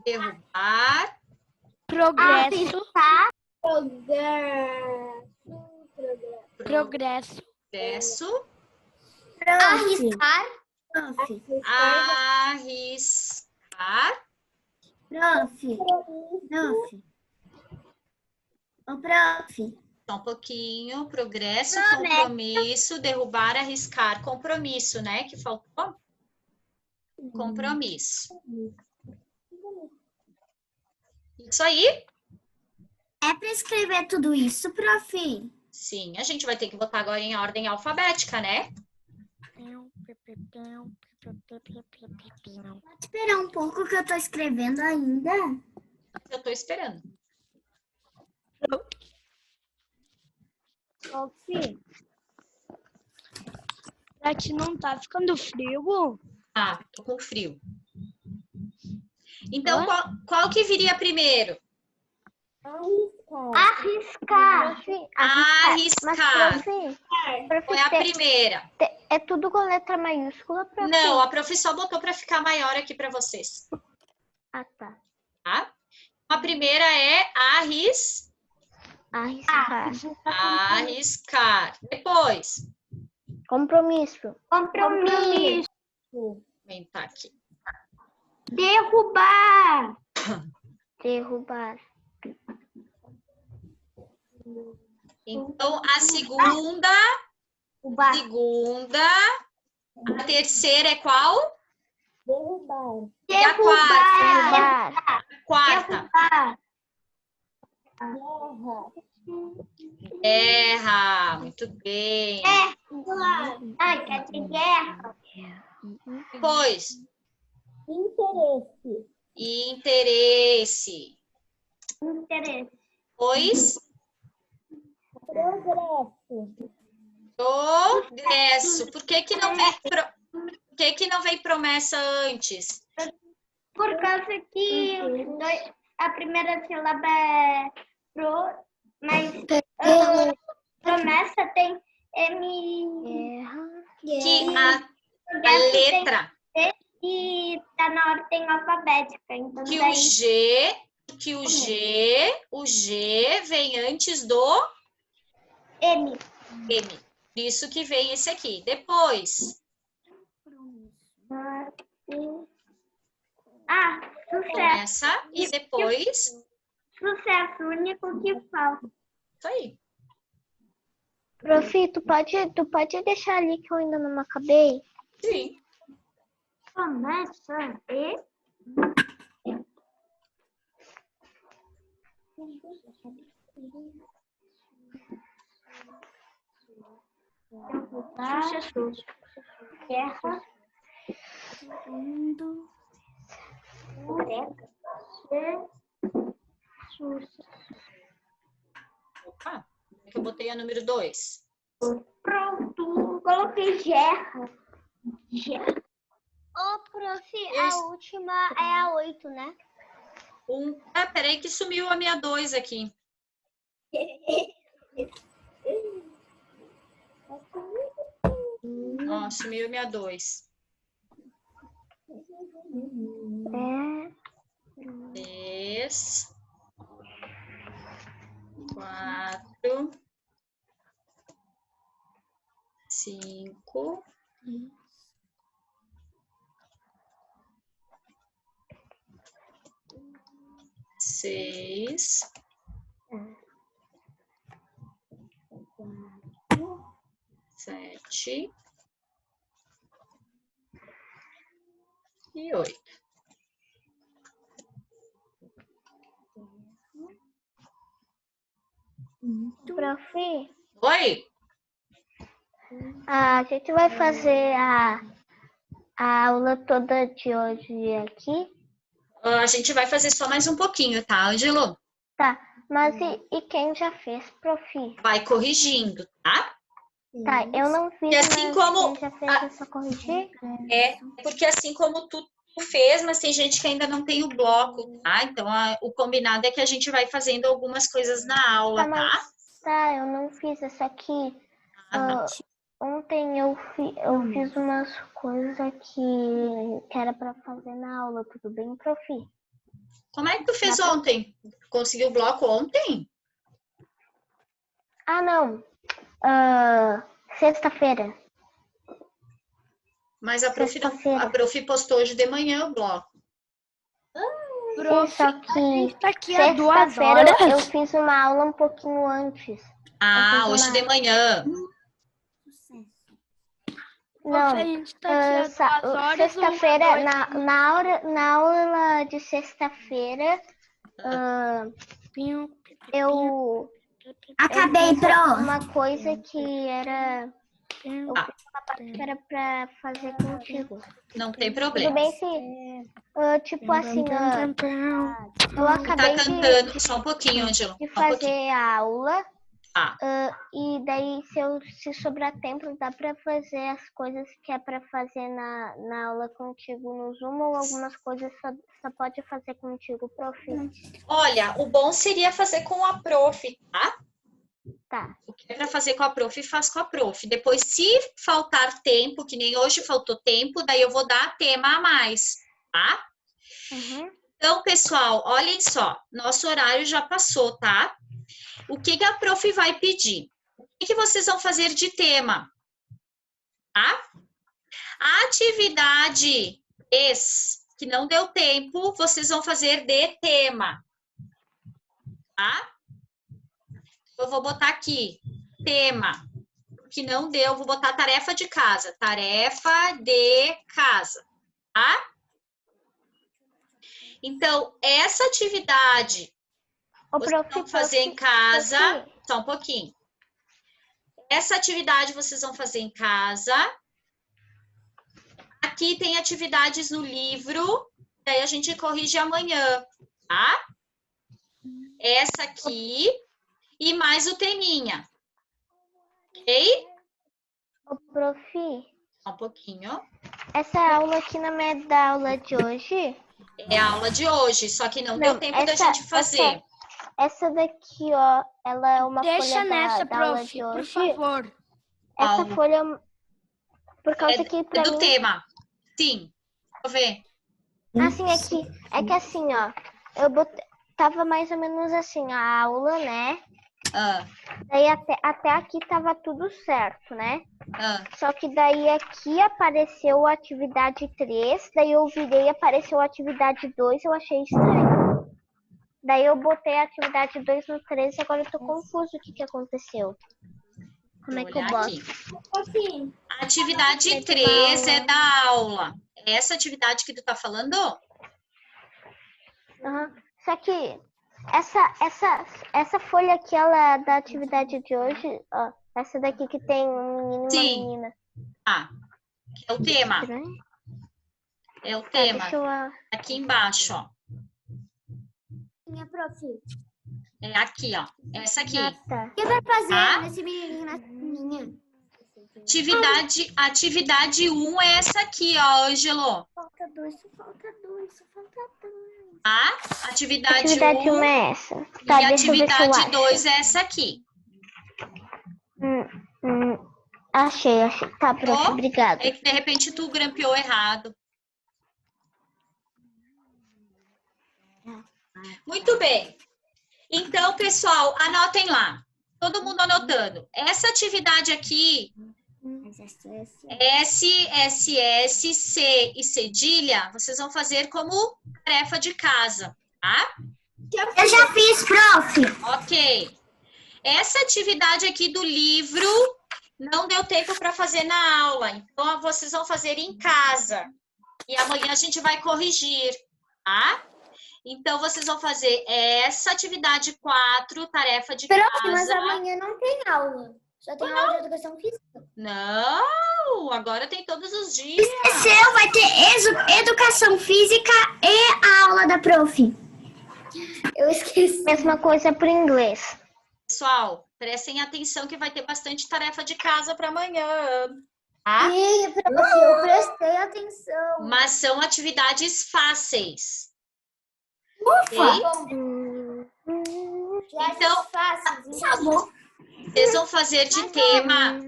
Derrubar. Progresso. Progresso. Arriscar. Arriscar. Prof. Ô, prof. Só um pouquinho. Progresso, compromisso, derrubar, arriscar. Compromisso, né? Que faltou? Compromisso. Isso aí? É para escrever tudo isso, prof? Sim, a gente vai ter que botar agora em ordem alfabética, né? Pode esperar um pouco que eu tô escrevendo ainda. Eu tô esperando. Prof. Tati, não tá ficando frio? Ah, tô com frio. Então, qual que viria primeiro? Arriscar. Arriscar. Prof, Foi a primeira. é tudo com letra maiúscula, prof? Não, a prof só botou para ficar maior aqui para vocês. Ah, tá. Tá? A primeira é Arriscar. Arriscar. Depois. Compromisso. Vou aumentar aqui. Derrubar. Então, a segunda. A terceira é qual? Derrubar. E a quarta? Quarta. Guerra. Muito bem. Ai, quer dizer guerra. Depois. Interesse. Pois. Progresso. Por que que não vem promessa antes? Por causa que a primeira sílaba é pro, mas promessa tem M. Que a letra. E tá na ordem alfabética. Então Que daí... o G vem antes do M. M. Isso que vem esse aqui. Depois. Sucesso. Começa e depois. Sucesso, único que falta. Isso aí. Prof, tu pode deixar ali que eu ainda não acabei? Sim. Começa e... Guerra. Opa, é que eu botei a número 2. Pronto, coloquei guerra. Ô, prof, a última é a 8, né? Peraí que sumiu a minha 2 aqui. Ó, sumiu a minha 2. 3, 4, 5, 6, 7 e 8. Prof, Oi? a gente vai fazer a aula toda de hoje aqui? A gente vai fazer só mais um pouquinho, tá, Ângelo? Tá, mas e quem já fez, prof? Vai corrigindo, tá? Tá, eu não fiz, E assim mas como quem já fez é só corrigir? Porque assim como tu fez, mas tem gente que ainda não tem o bloco, tá? Então, o combinado é que a gente vai fazendo algumas coisas na aula, tá? Tá, eu não fiz essa aqui. Ontem eu fiz umas coisas que era pra fazer na aula, tudo bem, prof? Como é que tu fez ontem? Conseguiu o bloco ontem? Ah, não. Sexta-feira. Mas a prof postou hoje de manhã o bloco. Prof, só que tá aqui há 2 sexta-feira horas. eu fiz uma aula um pouquinho antes. Hoje de manhã. Não, A gente tá aqui há 2 horas. sexta-feira, na aula de sexta-feira, eu Acabei, Pro. uma coisa que era... Eu fiz uma parte que era pra fazer contigo. Não tem Tudo problema. bem se, tipo assim, eu Tá acabei cantando, só um pouquinho, Ângelo. de Só um pouquinho. fazer a aula Tá. E daí, se sobrar tempo, dá para fazer as coisas que é para fazer na aula contigo no Zoom, ou algumas coisas só pode fazer contigo, prof? Olha, o bom seria fazer com a prof, tá? Tá. O que é para fazer com a prof, faz com a prof. Depois, se faltar tempo, que nem hoje faltou tempo, daí eu vou dar tema a mais, tá? Uhum. Então, pessoal, olhem só, nosso horário já passou, tá? O que a prof vai pedir? O que vocês vão fazer de tema? Tá? A atividade que não deu tempo, vocês vão fazer de tema. Tá? Eu vou botar aqui, tema. Que não deu, vou botar tarefa de casa. Tarefa de casa. Tá? Então, essa atividade vocês vão fazer em casa. Só um pouquinho. Essa atividade vocês vão fazer em casa. Aqui tem atividades no livro. Daí a gente corrige amanhã, tá? Essa aqui e mais o teminha. Ok? Ô, prof. Só um pouquinho. Essa aula aqui não é da aula de hoje? É a aula de hoje, só que não deu tempo da gente fazer. Essa daqui, ó, ela é uma Deixa folha nessa, da aula prof, de hoje. por favor. Essa folha, por causa que pra do mim... tema. Sim, vou ver. Assim, é que assim, ó, tava mais ou menos assim, a aula, né? Daí até aqui tava tudo certo, né? Só que daí aqui apareceu a atividade 3, daí eu virei e apareceu a atividade 2, eu achei estranho. Daí eu botei a atividade 2 no 3 e agora eu tô confuso o que aconteceu. Como é que eu boto? A atividade 3 é da aula. É essa atividade que tu tá falando? Uhum. Só que essa folha aqui, ela é da atividade de hoje, ó. Essa daqui que tem um menino e uma menina. É o tema. É o tema. Deixa Aqui embaixo, ó. Minha prof. É aqui, ó. Essa aqui. Tá. O que vai fazer nesse menininho na minha? Atividade 1 é essa aqui, ó, Ângelo. Falta dois. Atividade 1 é essa. Tá, e a atividade 2 é essa aqui. Achei. Tá, prof, obrigada. É que de repente tu grampeou errado. Muito bem. Então, pessoal, anotem lá. Todo mundo anotando. Essa atividade aqui, S, S, S, C e cedilha, vocês vão fazer como tarefa de casa, tá? Eu já fiz, prof. Ok. Essa atividade aqui do livro não deu tempo para fazer na aula. Então, vocês vão fazer em casa. E amanhã a gente vai corrigir, tá? Então, vocês vão fazer essa atividade 4, tarefa de casa. Mas amanhã não tem aula. Só tem aula de educação física. Não, agora tem todos os dias. Esqueceu, vai ter educação física e a aula da prof. Eu esqueci. Mesma coisa para inglês. Pessoal, prestem atenção que vai ter bastante tarefa de casa para amanhã. Tá? Sim, prof, eu prestei atenção. Mas são atividades fáceis. Ufa! Então, fácil. Vocês vão fazer de tema.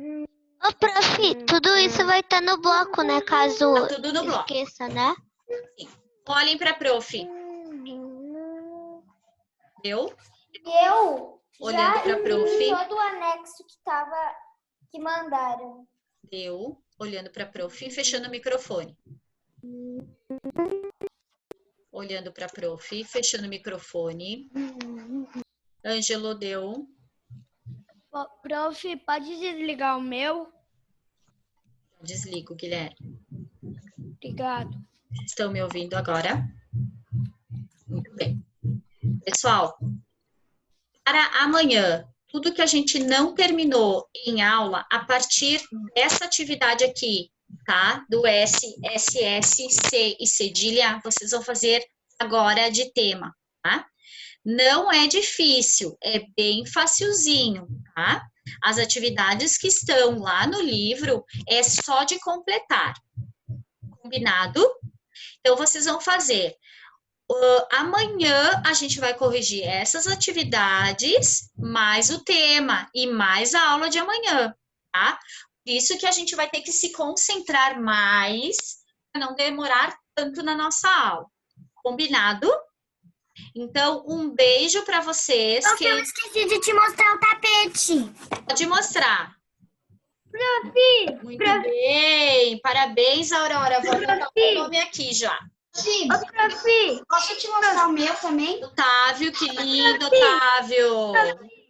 Ô, prof, tudo isso vai estar no bloco, né? Caso Tá tudo no bloco. esqueça, né? Sim. Olhem para a prof. Deu? Eu Olhando para a prof. todo o anexo que mandaram. Deu. Olhando para a prof e fechando o microfone. Olhando para a prof, fechando o microfone. Ângelo, deu. Prof, pode desligar o meu? Desligo, Guilherme. Obrigado. Estão me ouvindo agora? Muito bem. Pessoal, para amanhã, tudo que a gente não terminou em aula, a partir dessa atividade aqui, tá? Do S, SS, C e cedilha, vocês vão fazer agora de tema, tá? Não é difícil, é bem facilzinho, tá? As atividades que estão lá no livro é só de completar. Combinado? Então, vocês vão fazer. Amanhã a gente vai corrigir essas atividades, mais o tema e mais a aula de amanhã, tá? Por isso que a gente vai ter que se concentrar mais para não demorar tanto na nossa aula. Combinado? Então, um beijo para vocês. Eu esqueci de te mostrar o tapete. Pode mostrar. Profi! Muito bem. Parabéns, Aurora. Vou anotar o nome aqui já. Sim. Ô, profi! Posso te mostrar o meu também? Otávio, que lindo, Otávio.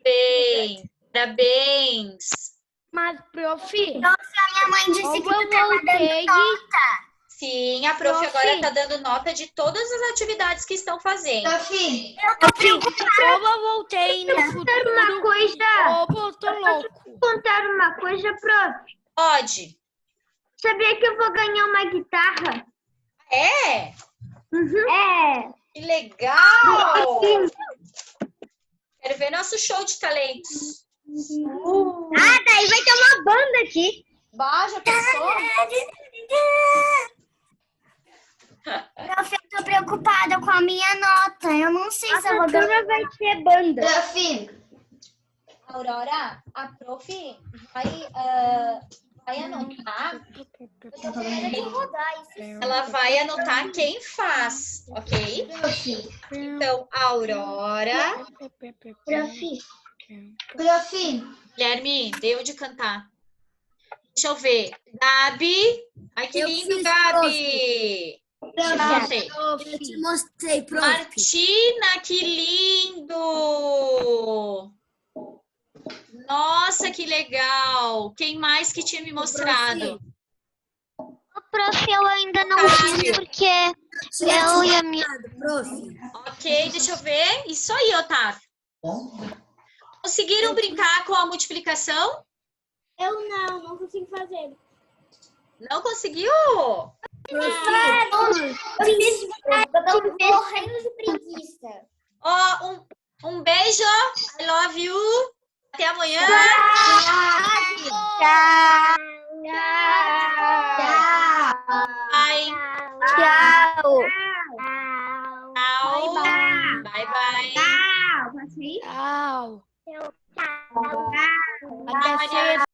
Bem, parabéns. Mas, profi, Minha mãe disse como que tu eu tava voltei, Sim, a prof agora está dando nota de todas as atividades que estão fazendo. Profi, como eu voltei no futuro, uma coisa. como eu tô louco. Contar uma coisa, prof. Pode. Sabia que eu vou ganhar uma guitarra? É? É. Que legal! Quero ver nosso show de talentos. Ah, daí vai ter uma banda aqui. Bah, já pensou? Prof, eu tô preocupada com a minha nota. Eu não sei se eu vou ganhar. Vai ter banda. Profi, Aurora, a prof vai anotar. Ela vai anotar quem faz, ok? Então, Aurora. Profi, Guilherme, deu de cantar. Deixa eu ver. Gabi. Ai, que Eu lindo, fiz, Gabi. Anotei. Eu te mostrei, prof. Martina, que lindo! Nossa, que legal! Quem mais que tinha me mostrado? Prof, eu ainda não Otávio. porque Eu e a minha... Prof. Ok, deixa eu ver. Isso aí, Otávio. Conseguiram brincar com a multiplicação? eu não consigo fazer. Não conseguiu? Eu tô morrendo de preguiça. Ó, um beijo. I love you. Até amanhã. Tchau. Bye. Tchau. Tchau. Bye, bye. Tchau. Tchau. Até Maria.